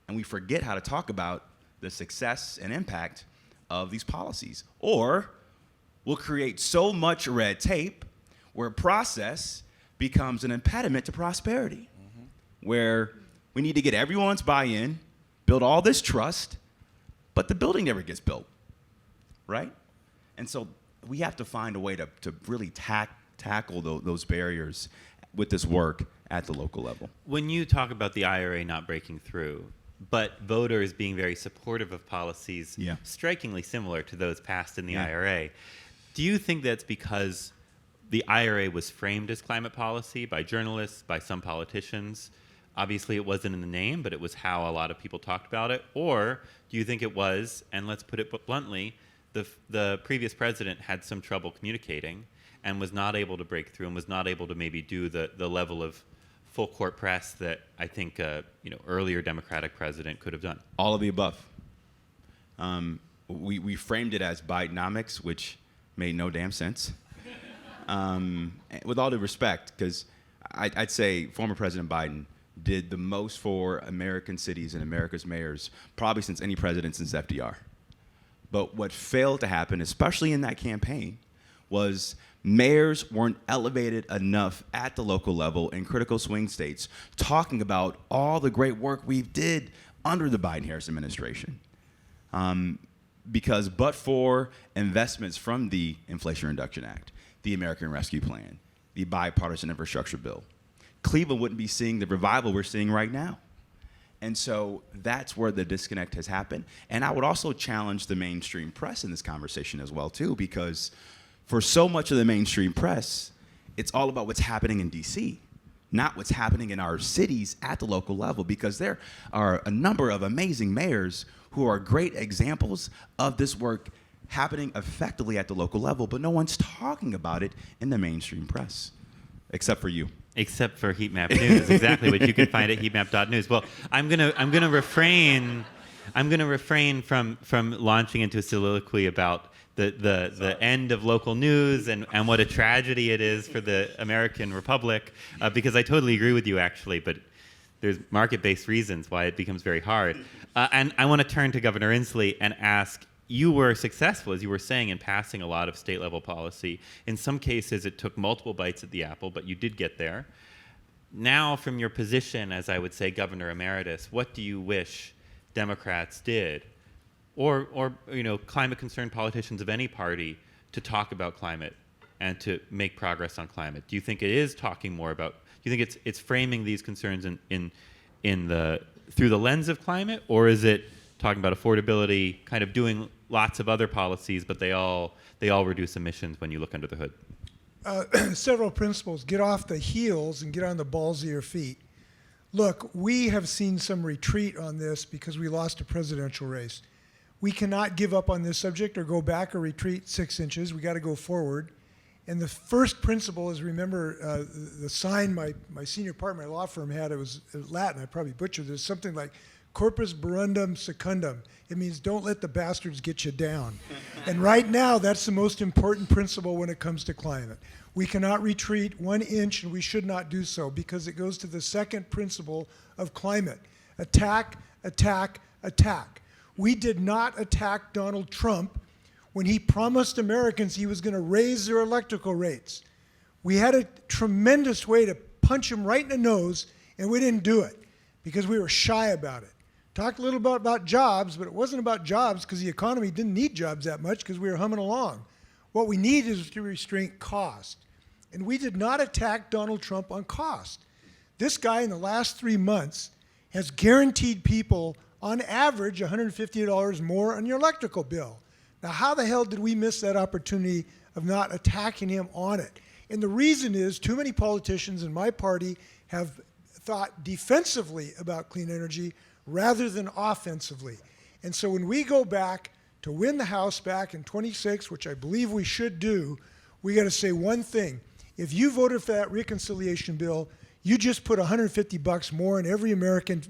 and we forget how to talk about the success and impact of these policies. Or we'll create so much red tape where process becomes an impediment to prosperity, where we need to get everyone's buy-in, build all this trust, but the building never gets built, right? And so we have to find a way to really tackle those barriers with this work at the local level. When you talk about the IRA not breaking through, but voters being very supportive of policies strikingly similar to those passed in the IRA, do you think that's because the IRA was framed as climate policy by journalists, by some politicians? Obviously, it wasn't in the name, but it was how a lot of people talked about it. Or do you think it was, and let's put it bluntly, the previous president had some trouble communicating and was not able to break through and was not able to maybe do the level of full court press that I think earlier Democratic president could have done? All of the above. We framed it as Bidenomics, which made no damn sense. With all due respect, because I'd say former President Biden did the most for American cities and America's mayors probably since any president since FDR. But what failed to happen, especially in that campaign, was mayors weren't elevated enough at the local level in critical swing states talking about all the great work we did under the Biden-Harris administration. Because but for investments from the Inflation Reduction Act, the American Rescue Plan, the bipartisan infrastructure bill, Cleveland wouldn't be seeing the revival we're seeing right now. And so that's where the disconnect has happened. And I would also challenge the mainstream press in this conversation as well, too, because for so much of the mainstream press, it's all about what's happening in D.C., not what's happening in our cities at the local level, because there are a number of amazing mayors who are great examples of this work happening effectively at the local level, but no one's talking about it in the mainstream press, except for you. Except for Heat Map News, exactly, which you can find at heatmap.news. Well, I'm gonna refrain from launching into a soliloquy about the end of local news and what a tragedy it is for the American Republic, because I totally agree with you, actually, but there's market-based reasons why it becomes very hard. And I want to turn to Governor Inslee and ask, you were successful, as you were saying, in passing a lot of state-level policy. In some cases, it took multiple bites at the apple, but you did get there. Now, from your position as, I would say, Governor Emeritus, what do you wish Democrats did, or climate-concerned politicians of any party, to talk about climate and to make progress on climate? Do you think it is talking more about? Do you think it's framing these concerns through the lens of climate, or is it talking about affordability, kind of doing lots of other policies, but they all reduce emissions when you look under the hood? Several principles. Get off the heels and get on the balls of your feet. Look, we have seen some retreat on this because we lost a presidential race. We cannot give up on this subject or go back or retreat 6 inches. We got to go forward. And the first principle is, remember the sign my senior partner, my law firm had, it was Latin, I probably butchered this, something like corpus borundum secundum. It means don't let the bastards get you down. And right now, that's the most important principle when it comes to climate. We cannot retreat 1 inch, and we should not do so, because it goes to the second principle of climate. Attack, attack, attack. We did not attack Donald Trump when he promised Americans he was going to raise their electrical rates. We had a tremendous way to punch him right in the nose, and we didn't do it because we were shy about it. Talked a little bit about jobs, but it wasn't about jobs because the economy didn't need jobs that much because we were humming along. What we need is to restrain cost. And we did not attack Donald Trump on cost. This guy in the last 3 months has guaranteed people on average $150 more on your electrical bill. Now, how the hell did we miss that opportunity of not attacking him on it? And the reason is too many politicians in my party have thought defensively about clean energy rather than offensively. And so when we go back to win the House back in 26, which I believe we should do, we got to say one thing. If you voted for that reconciliation bill, you just put $150 more in every American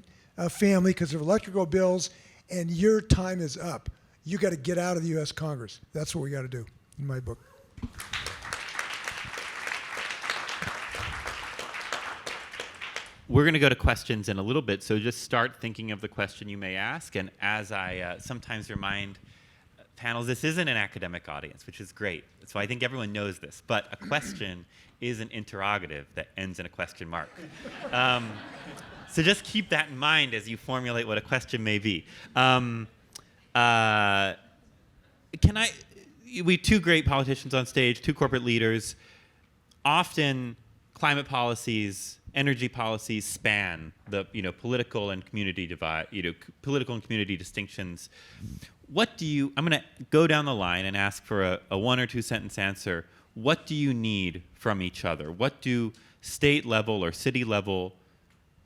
family because of electrical bills, and your time is up. You got to get out of the U.S. Congress. That's what we got to do, in my book. We're going to go to questions in a little bit, so just start thinking of the question you may ask. And as I sometimes remind panels, this isn't an academic audience, which is great. So I think everyone knows this. But a question is an interrogative that ends in a question mark. So just keep that in mind as you formulate what a question may be. We have 2 great politicians on stage, 2 corporate leaders. Often climate policies, energy policies span the political and community divide, political and community distinctions. I'm going to go down the line and ask for a 1 or 2 sentence answer. What do you need from each other? What do state level or city level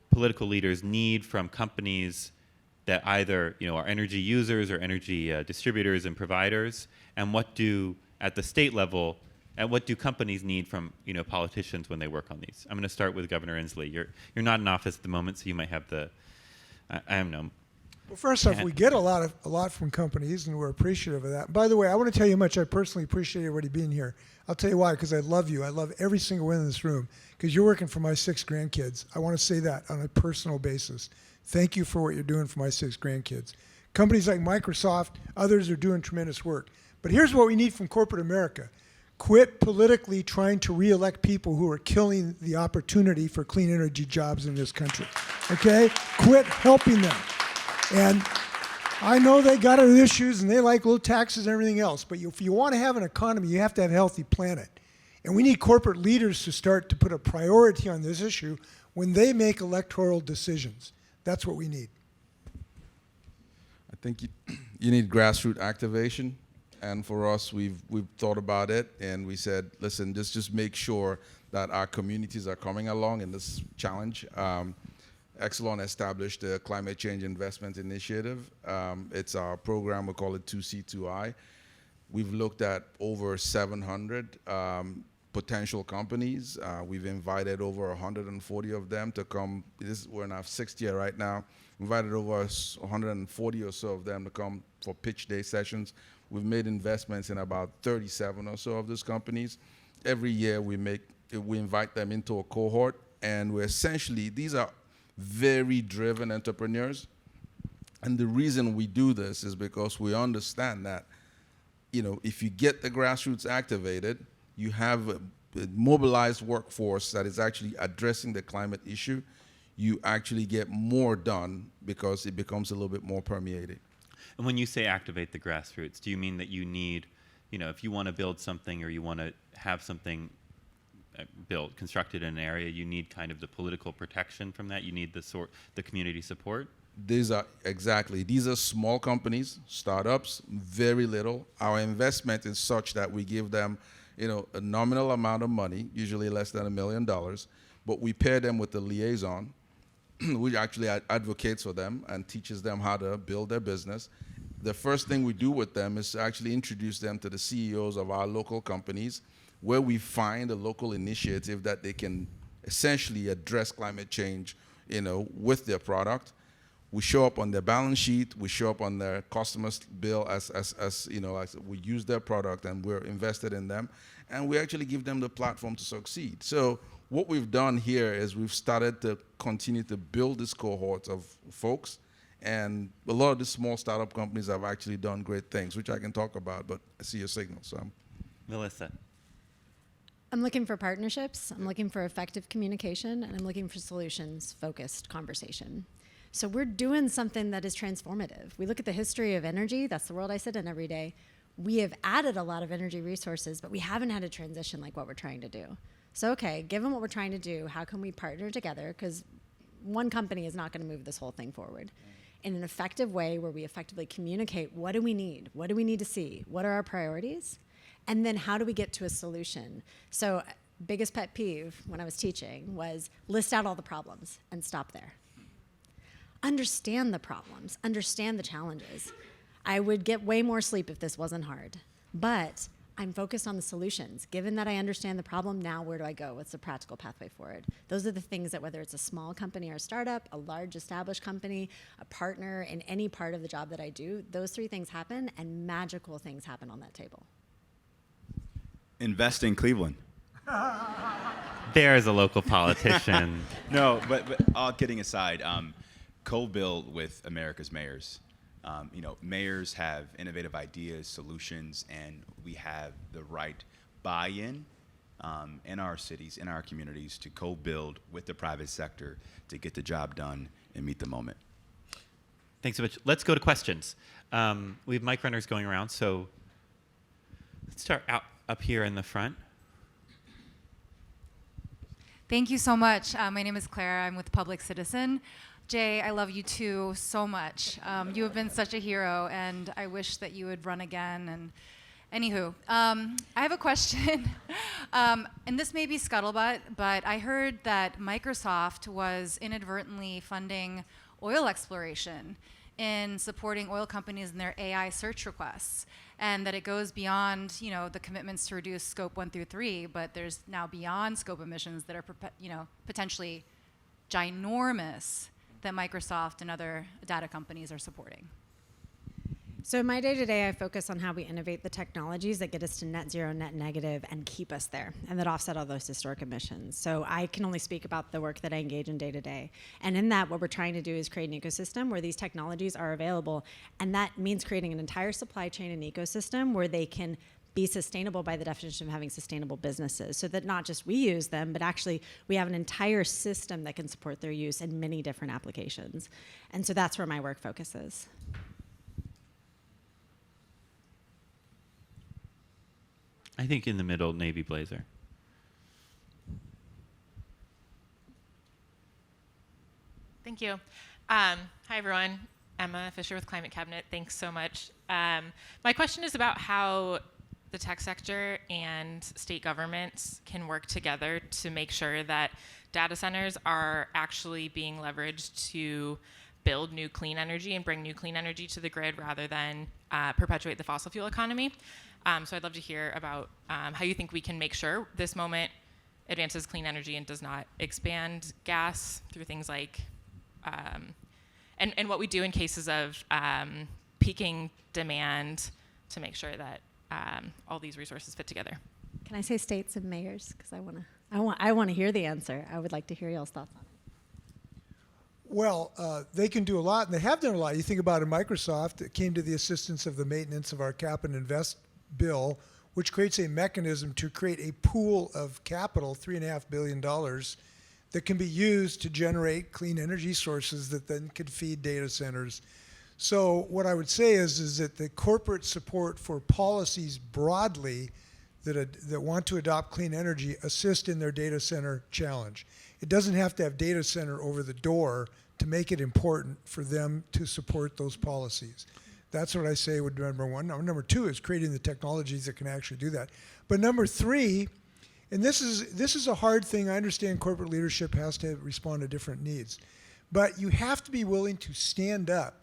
political leaders need from companies that either are energy users or energy distributors and providers? And what do, at the state level, and what do companies need from politicians when they work on these? I'm going to start with Governor Inslee. You're not in office at the moment, so you might have the I don't know. Well, first off, we get a lot from companies, and we're appreciative of that. By the way, I want to tell you how much I personally appreciate everybody being here. I'll tell you why, because I love you. I love every single one in this room, because you're working for my 6 grandkids. I want to say that on a personal basis. Thank you for what you're doing for my 6 grandkids. Companies like Microsoft, others are doing tremendous work. But here's what we need from corporate America. Quit politically trying to reelect people who are killing the opportunity for clean energy jobs in this country. Okay? Quit helping them. And I know they got other issues and they like low taxes and everything else, but if you want to have an economy, you have to have a healthy planet. And we need corporate leaders to start to put a priority on this issue when they make electoral decisions. That's what we need. I think you need grassroots activation. And for us, we've thought about it, and we said, listen, just make sure that our communities are coming along in this challenge. Exelon established the Climate Change Investment Initiative. It's our program, we call it 2C2I. We've looked at over 700 potential companies. We've invited over 140 of them to come. We're in our 6th year right now. We invited over 140 or so of them to come for pitch day sessions. We've made investments in about 37 or so of those companies. Every year we invite them into a cohort, and these are very driven entrepreneurs. And the reason we do this is because we understand that, if you get the grassroots activated, you have a mobilized workforce that is actually addressing the climate issue, you actually get more done because it becomes a little bit more permeated. And when you say activate the grassroots, do you mean that you need, if you want to build something or you want to have something constructed in an area, you need kind of the political protection from that? You need the community support? These are small companies, startups, very little. Our investment is such that we give them, a nominal amount of money, usually less than $1 million, but we pair them with a liaison, which actually advocates for them and teaches them how to build their business. The first thing we do with them is to actually introduce them to the CEOs of our local companies, where we find a local initiative that they can essentially address climate change, with their product. We show up on their balance sheet. We show up on their customer's bill as we use their product and we're invested in them, and we actually give them the platform to succeed. So what we've done here is we've started to continue to build this cohort of folks, and a lot of the small startup companies have actually done great things, which I can talk about, but I see your signal, so. Melissa. I'm looking for partnerships, I'm looking for effective communication, and I'm looking for solutions-focused conversation. So we're doing something that is transformative. We look at the history of energy, that's the world I sit in every day. We have added a lot of energy resources, but we haven't had a transition like what we're trying to do. So okay, given what we're trying to do, how can we partner together? Because one company is not gonna move this whole thing forward. In an effective way where we effectively communicate, what do we need? What do we need to see? What are our priorities? And then how do we get to a solution? So biggest pet peeve when I was teaching was list out all the problems and stop there. Understand the problems, understand the challenges. I would get way more sleep if this wasn't hard, but I'm focused on the solutions. Given that I understand the problem, now where do I go? What's the practical pathway forward? Those are the things that whether it's a small company or a startup, a large established company, a partner in any part of the job that I do, those 3 things happen and magical things happen on that table. Invest in Cleveland. There's a local politician. No, but all kidding aside, co-build with America's mayors. Mayors have innovative ideas, solutions, and we have the right buy-in in our cities, in our communities, to co-build with the private sector to get the job done and meet the moment. Thanks so much. Let's go to questions. We have mic runners going around, so let's start up here in the front. Thank you so much. My name is Clara. I'm with Public Citizen. Jay, I love you too so much. You have been such a hero, and I wish that you would run again. And anywho, I have a question, and this may be scuttlebutt, but I heard that Microsoft was inadvertently funding oil exploration in supporting oil companies in their AI search requests, and that it goes beyond, the commitments to reduce scope 1 through 3, but there's now beyond scope emissions that are, potentially ginormous that Microsoft and other data companies are supporting. So in my day-to-day, I focus on how we innovate the technologies that get us to net zero, net negative, and keep us there, and that offset all those historic emissions. So I can only speak about the work that I engage in day-to-day. And in that, what we're trying to do is create an ecosystem where these technologies are available, and that means creating an entire supply chain and ecosystem where they can be sustainable by the definition of having sustainable businesses, so that not just we use them, but actually we have an entire system that can support their use in many different applications. And so that's where my work focuses. I think in the middle, navy blazer. Thank you. Hi, everyone. Emma Fisher with Climate Cabinet. Thanks so much. My question is about how the tech sector and state governments can work together to make sure that data centers are actually being leveraged to build new clean energy and bring new clean energy to the grid rather than perpetuate the fossil fuel economy. So I'd love to hear about how you think we can make sure this moment advances clean energy and does not expand gas through things like, and what we do in cases of peaking demand to make sure that all these resources fit together. Can I say states and mayors? Because I want to hear the answer. I would like to hear y'all's thoughts on it. Well, they can do a lot, and they have done a lot. You think about it, Microsoft that came to the assistance of the maintenance of our cap and invest bill, which creates a mechanism to create a pool of capital, $3.5 billion, that can be used to generate clean energy sources that then could feed data centers. So what I would say is that the corporate support for policies broadly that want to adopt clean energy assist in their data center challenge. It doesn't have to have data center over the door to make it important for them to support those policies. That's what I say would be number one. Number two is creating the technologies that can actually do that. But number three, and this is a hard thing. I understand corporate leadership has to respond to different needs. But you have to be willing to stand up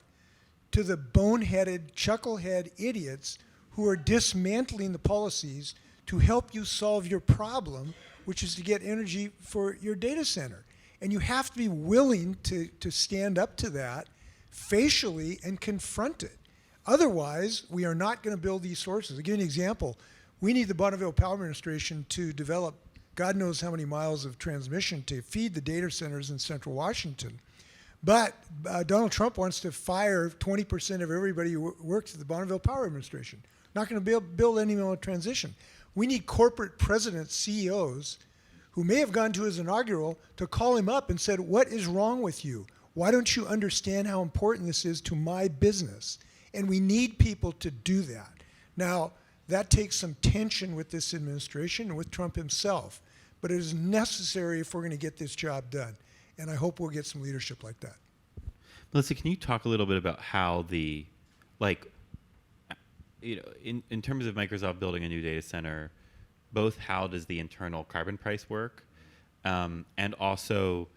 to the boneheaded, chucklehead idiots who are dismantling the policies to help you solve your problem, which is to get energy for your data center. And you have to be willing to stand up to that facially and confront it. Otherwise, we are not going to build these sources. I'll give you an example. We need the Bonneville Power Administration to develop God knows how many miles of transmission to feed the data centers in central Washington. But Donald Trump wants to fire 20% of everybody who works at the Bonneville Power Administration. Not going to be able to build any more transition. We need corporate presidents, CEOs, who may have gone to his inaugural to call him up and said, what is wrong with you? Why don't you understand how important this is to my business? And we need people to do that. Now, that takes some tension with this administration and with Trump himself. But it is necessary if we're going to get this job done. And I hope we'll get some leadership like that. Melissa, can you talk a little bit about how in terms of Microsoft building a new data center, both how does the internal carbon price work, and also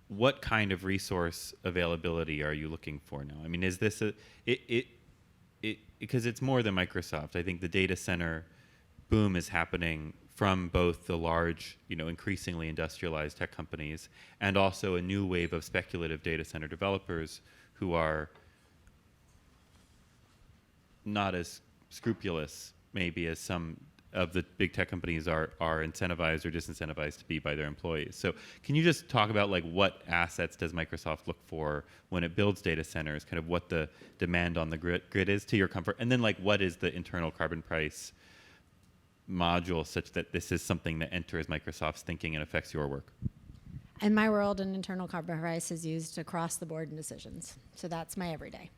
what kind of resource availability are you looking for now? I mean, is this because it's more than Microsoft. I think the data center boom is happening from both the large, increasingly industrialized tech companies and also a new wave of speculative data center developers who are not as scrupulous maybe as some of the big tech companies are incentivized or disincentivized to be by their employees. So can you just talk about what assets does Microsoft look for when it builds data centers, kind of what the demand on the grid is to your comfort, and then what is the internal carbon price module such that this is something that enters Microsoft's thinking and affects your work? In my world, an internal carbon price is used across the board in decisions. So that's my everyday.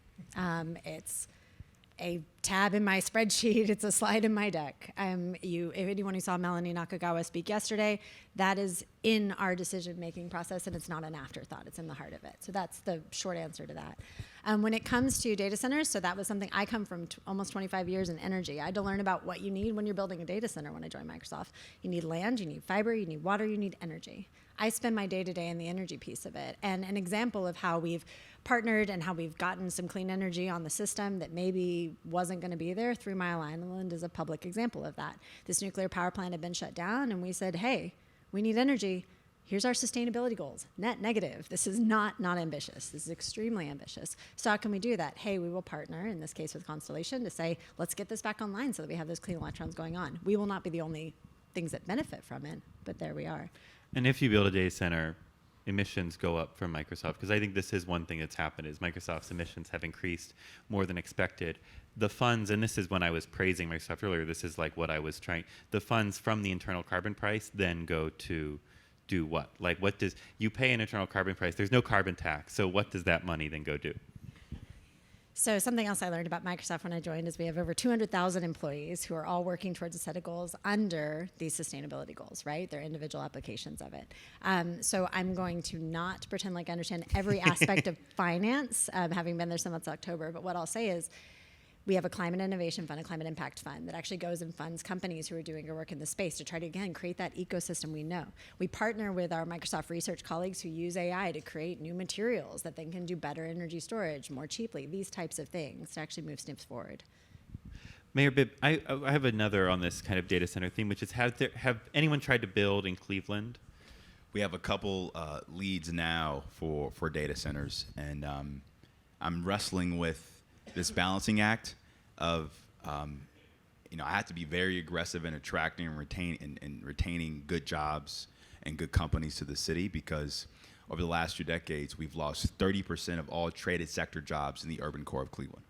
It's a tab in my spreadsheet. It's a slide in my deck. If anyone who saw Melanie Nakagawa speak yesterday, that is in our decision-making process, and it's not an afterthought. It's in the heart of it. So that's the short answer to that. When it comes to data centers, so that was something I come from almost 25 years in energy. I had to learn about what you need when you're building a data center when I joined Microsoft. You need land, you need fiber, you need water, you need energy. I spend my day-to-day in the energy piece of it. And an example of how we've partnered and how we've gotten some clean energy on the system that maybe wasn't going to be there, 3 Mile Island is a public example of that. This nuclear power plant had been shut down, and we said, hey, we need energy. Here's our sustainability goals, net negative. This is not ambitious. This is extremely ambitious. So how can we do that? Hey, we will partner, in this case with Constellation, to say, let's get this back online so that we have those clean electrons going on. We will not be the only things that benefit from it, but there we are. And if you build a data center, emissions go up from Microsoft, because I think this is one thing that's happened is Microsoft's emissions have increased more than expected. The funds, and this is when I was praising Microsoft earlier, this is what I was trying, the funds from the internal carbon price then go to do what? What does, you pay an internal carbon price, there's no carbon tax, so what does that money then go do? So something else I learned about Microsoft when I joined is we have over 200,000 employees who are all working towards a set of goals under these sustainability goals, right? They're individual applications of it. So I'm going to not pretend like I understand every aspect of finance, having been there since October, but what I'll say is we have a climate innovation fund, a climate impact fund that actually goes and funds companies who are doing their work in the space to try to, again, create that ecosystem we know. We partner with our Microsoft research colleagues who use AI to create new materials that then can do better energy storage more cheaply, these types of things to actually move SNPs forward. Mayor Bibb, I have another on this kind of data center theme, which is have anyone tried to build in Cleveland? We have a couple leads now for data centers, and I'm wrestling with this balancing act of, I have to be very aggressive in attracting and retaining good jobs and good companies to the city, because over the last 2 decades, we've lost 30% of all traded sector jobs in the urban core of Cleveland.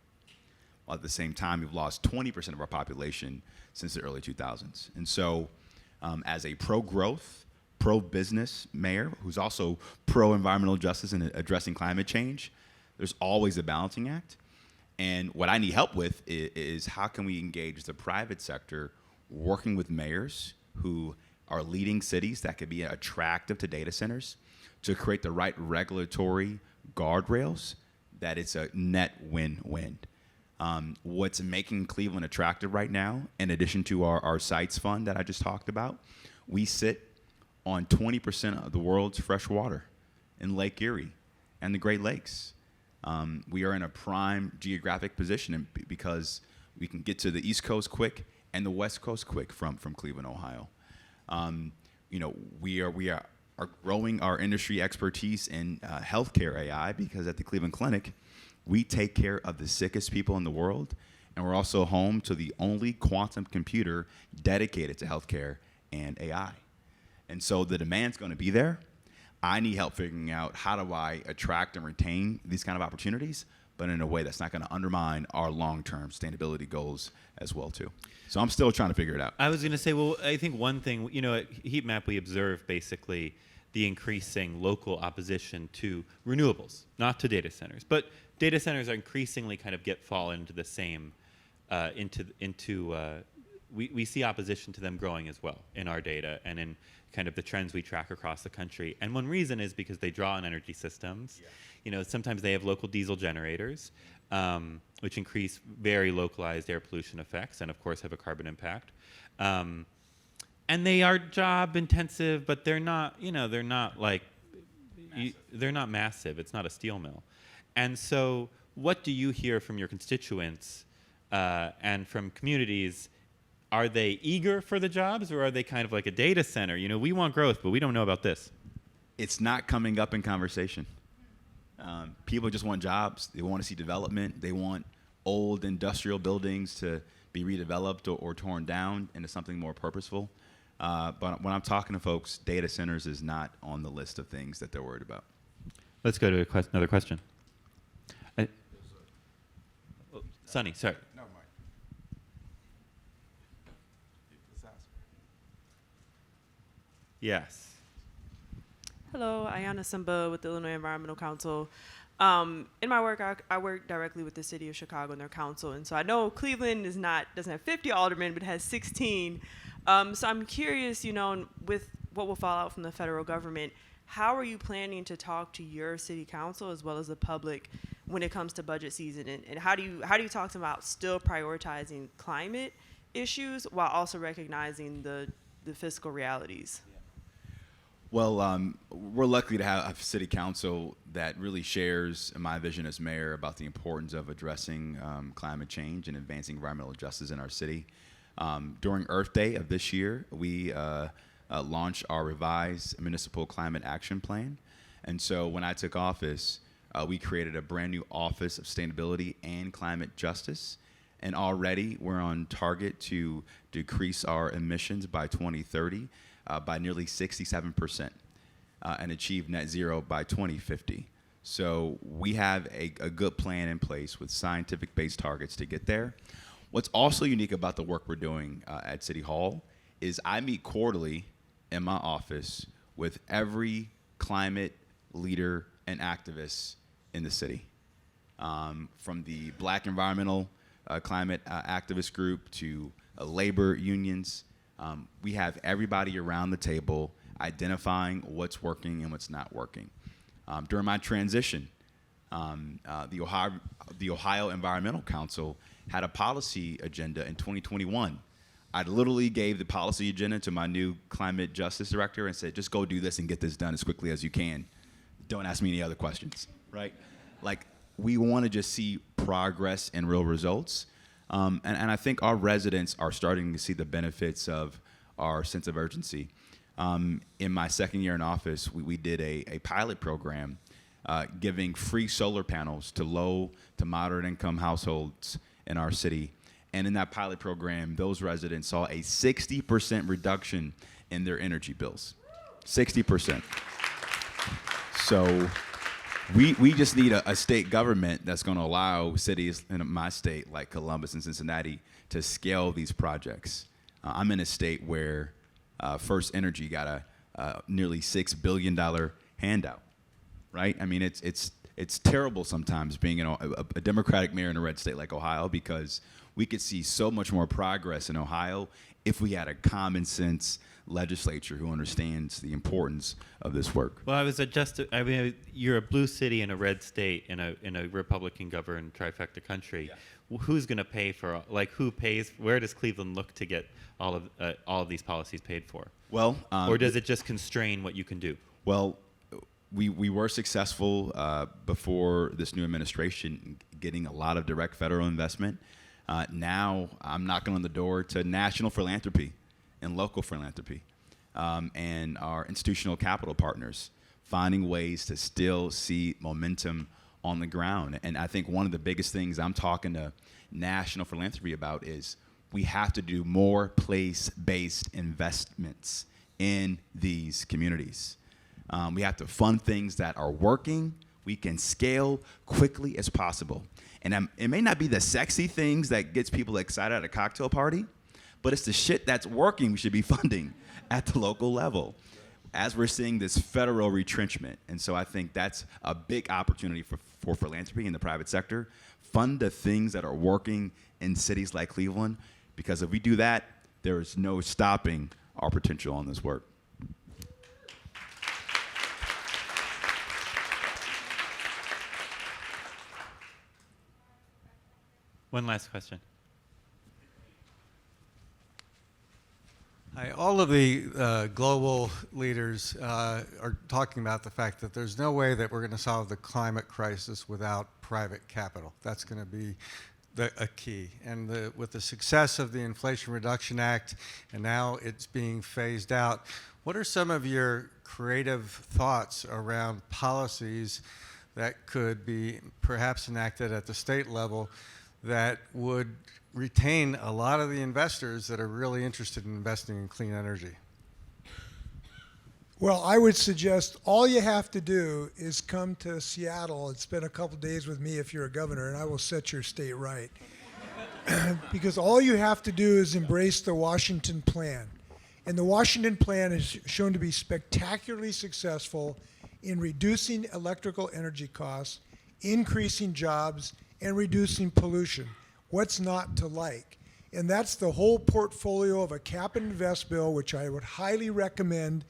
While at the same time, we've lost 20% of our population since the early 2000s. And so as a pro-growth, pro-business mayor who's also pro-environmental justice and addressing climate change, there's always a balancing act. And what I need help with is how can we engage the private sector working with mayors who are leading cities that could be attractive to data centers to create the right regulatory guardrails that it's a net win-win. What's making Cleveland attractive right now, in addition to our sites fund that I just talked about, we sit on 20% of the world's fresh water in Lake Erie and the Great Lakes. We are in a prime geographic position because we can get to the East Coast quick and the West Coast quick from Cleveland, Ohio. We are growing our industry expertise in healthcare AI, because at the Cleveland Clinic, we take care of the sickest people in the world, and we're also home to the only quantum computer dedicated to healthcare and AI. And so the demand's going to be there. I need help figuring out how do I attract and retain these kind of opportunities, but in a way that's not going to undermine our long-term sustainability goals as well, too. So I'm still trying to figure it out. I was going to say, well, I think one thing, at Heat Map, we observe basically the increasing local opposition to renewables, not to data centers. But data centers are increasingly kind of fall into the same, we see opposition to them growing as well in our data and in kind of the trends we track across the country. And one reason is because they draw on energy systems. Yeah. Sometimes they have local diesel generators, which increase very localized air pollution effects and of course have a carbon impact. And they are job intensive, but they're not, they're not massive. It's not a steel mill. And so what do you hear from your constituents and from communities? Are they eager for the jobs, or are they kind of like a data center? We want growth, but we don't know about this. It's not coming up in conversation. People just want jobs. They want to see development. They want old industrial buildings to be redeveloped or torn down into something more purposeful. But when I'm talking to folks, data centers is not on the list of things that they're worried about. Let's go to another question. Sonny, sorry. No, Mike. Yes. Hello, Ayana Simba with the Illinois Environmental Council. In my work, I work directly with the city of Chicago and their council, and so I know Cleveland doesn't have 50 aldermen, but has 16. So I'm curious, with what will fall out from the federal government, how are you planning to talk to your city council as well as the public when it comes to budget season, and how do you talk to them about still prioritizing climate issues while also recognizing the fiscal realities? Well, we're lucky to have a city council that really shares my vision as mayor about the importance of addressing climate change and advancing environmental justice in our city. During Earth Day of this year, we launched our revised municipal climate action plan. And so when I took office, we created a brand new Office of Sustainability and Climate Justice. And already we're on target to decrease our emissions by 2030 by nearly 67% and achieve net zero by 2050. So we have a good plan in place with scientific-based targets to get there. What's also unique about the work we're doing at City Hall is I meet quarterly in my office with every climate leader and activist in the city, from the Black environmental climate activist group to labor unions. We have everybody around the table identifying what's working and what's not working. During my transition, the Ohio Environmental Council had a policy agenda in 2021. I literally gave the policy agenda to my new climate justice director and said, just go do this and get this done as quickly as you can. Don't ask me any other questions, right? Like, we want to just see progress and real results. And I think our residents are starting to see the benefits of our sense of urgency. In my second year in office, we did a pilot program giving free solar panels to low to moderate income households in our city. And in that pilot program, those residents saw a 60% reduction in their energy bills. 60%. So we just need a state government that's going to allow cities in my state, like Columbus and Cincinnati, to scale these projects. I'm in a state where First Energy got a nearly $6 billion handout, right? I mean, it's terrible sometimes being a Democratic mayor in a red state like Ohio, because we could see so much more progress in Ohio if we had a common sense legislature who understands the importance of this work. Well, I mean, you're a blue city in a red state in a Republican-governed trifecta country. Yeah. Who's going to pay for? Like, who pays? Where does Cleveland look to get all of these policies paid for? Well, or does it just constrain what you can do? Well, we were successful before this new administration getting a lot of direct federal investment. Now I'm knocking on the door to national philanthropy and local philanthropy, and our institutional capital partners, finding ways to still see momentum on the ground. And I think one of the biggest things I'm talking to national philanthropy about is we have to do more place-based investments in these communities. We have to fund things that are working, we can scale quickly as possible. And it may not be the sexy things that gets people excited at a cocktail party, but it's the shit that's working we should be funding at the local level as we're seeing this federal retrenchment. And so I think that's a big opportunity for philanthropy in the private sector. Fund the things that are working in cities like Cleveland, because if we do that, there is no stopping our potential on this work. One last question. Hi, all of the global leaders are talking about the fact that there's no way that we're going to solve the climate crisis without private capital. That's going to be a key. And with the success of the Inflation Reduction Act, and now it's being phased out, what are some of your creative thoughts around policies that could be perhaps enacted at the state level that would retain a lot of the investors that are really interested in investing in clean energy? Well, I would suggest all you have to do is come to Seattle and spend a couple days with me if you're a governor, and I will set your state right. Because all you have to do is embrace the Washington Plan. And the Washington Plan is shown to be spectacularly successful in reducing electrical energy costs, increasing jobs, and reducing pollution. What's not to like? And that's the whole portfolio of a cap and invest bill, which I would highly recommend.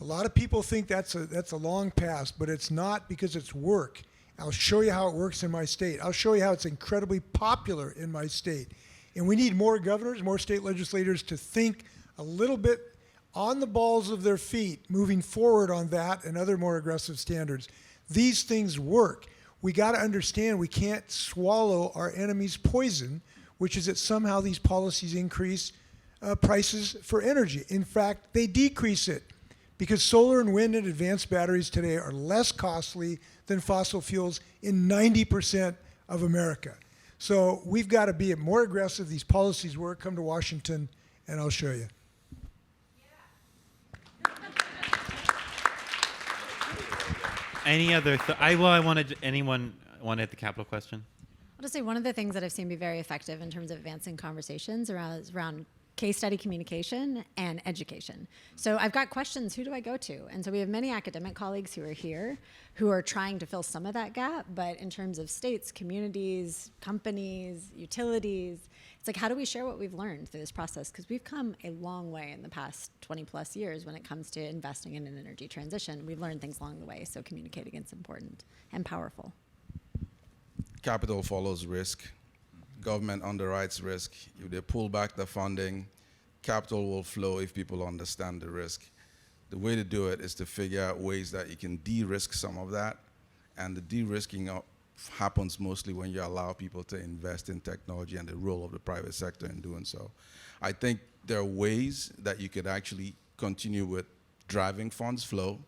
A lot of people think that's a long pass, but it's not, because it's work. I'll show you how it works in my state. I'll show you how it's incredibly popular in my state. And we need more governors, more state legislators to think a little bit on the balls of their feet, moving forward on that and other more aggressive standards. These things work. We got to understand we can't swallow our enemy's poison, which is that somehow these policies increase prices for energy. In fact, they decrease it, because solar and wind and advanced batteries today are less costly than fossil fuels in 90% of America. So we've got to be more aggressive. These policies work. Come to Washington, and I'll show you. Any other? Anyone want to hit the capital question? I'll just say one of the things that I've seen be very effective in terms of advancing conversations around case study communication and education. So I've got questions, who do I go to? And so we have many academic colleagues who are here who are trying to fill some of that gap, but in terms of states, communities, companies, utilities, it's like, how do we share what we've learned through this process? Because we've come a long way in the past 20 plus years when it comes to investing in an energy transition. We've learned things along the way, so communicating is important and powerful. Capital follows risk. Government underwrites risk. If they pull back the funding, capital will flow if people understand the risk. The way to do it is to figure out ways that you can de-risk some of that, and the de-risking happens mostly when you allow people to invest in technology and the role of the private sector in doing so. I think there are ways that you could actually continue with driving funds flow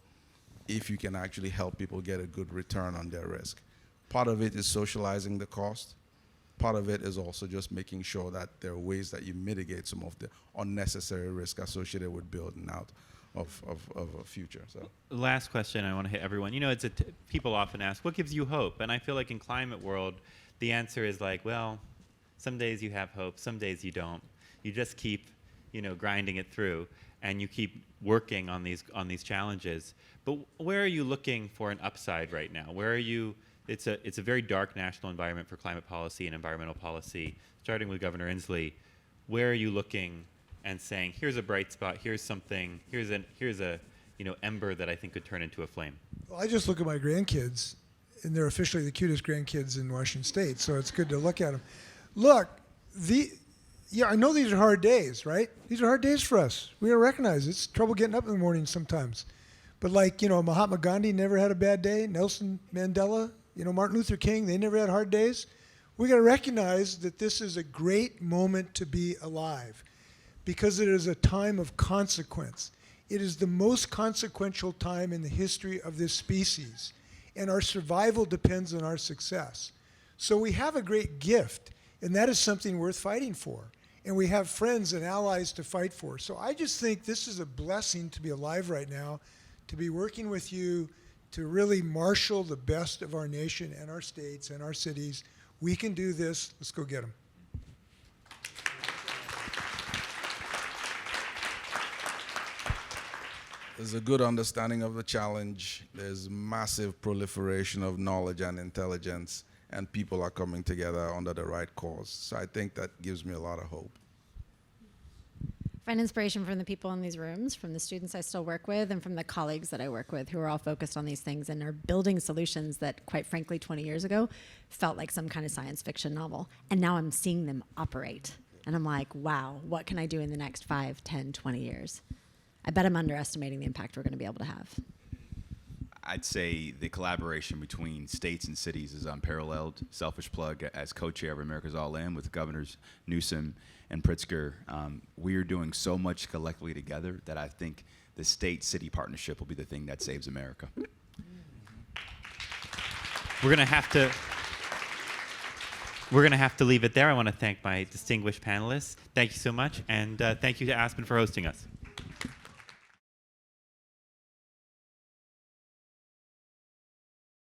if you can actually help people get a good return on their risk. Part of it is socializing the cost. Part of it is also just making sure that there are ways that you mitigate some of the unnecessary risk associated with building out of a future. So, Last question, I want to hit everyone. People often ask, what gives you hope? And I feel like in climate world, the answer is like, well, some days you have hope, some days you don't. You just keep, grinding it through, and you keep working on these challenges. But where are you looking for an upside right now? Where are you? It's a very dark national environment for climate policy and environmental policy. Starting with Governor Inslee, where are you looking and saying, here's a bright spot, here's something, here's a ember that I think could turn into a flame? Well, I just look at my grandkids, and they're officially the cutest grandkids in Washington State, so it's good to look at them. Look, I know these are hard days, right? These are hard days for us. We gotta recognize it's trouble getting up in the morning sometimes. But Mahatma Gandhi never had a bad day. Nelson Mandela, Martin Luther King, they never had hard days. We gotta recognize that this is a great moment to be alive because it is a time of consequence. It is the most consequential time in the history of this species, and our survival depends on our success. So we have a great gift, and that is something worth fighting for. And we have friends and allies to fight for. So I just think this is a blessing to be alive right now, to be working with you, to really marshal the best of our nation and our states and our cities. We can do this. Let's go get them. there's a good understanding of the challenge. There's massive proliferation of knowledge and intelligence, and people are coming together under the right cause. So I think that gives me a lot of hope. Find inspiration from the people in these rooms, from the students I still work with, and from the colleagues that I work with who are all focused on these things and are building solutions that, quite frankly, 20 years ago felt like some kind of science fiction novel. And now I'm seeing them operate. And I'm like, wow, what can I do in the next 5, 10, 20 years? I bet I'm underestimating the impact we're going to be able to have. I'd say the collaboration between states and cities is unparalleled. Selfish plug, as co-chair of America's All In with Governors Newsom and Pritzker, we are doing so much collectively together that I think the state-city partnership will be the thing that saves America. We're gonna have to leave it there. I want to thank my distinguished panelists. Thank you so much, and thank you to Aspen for hosting us.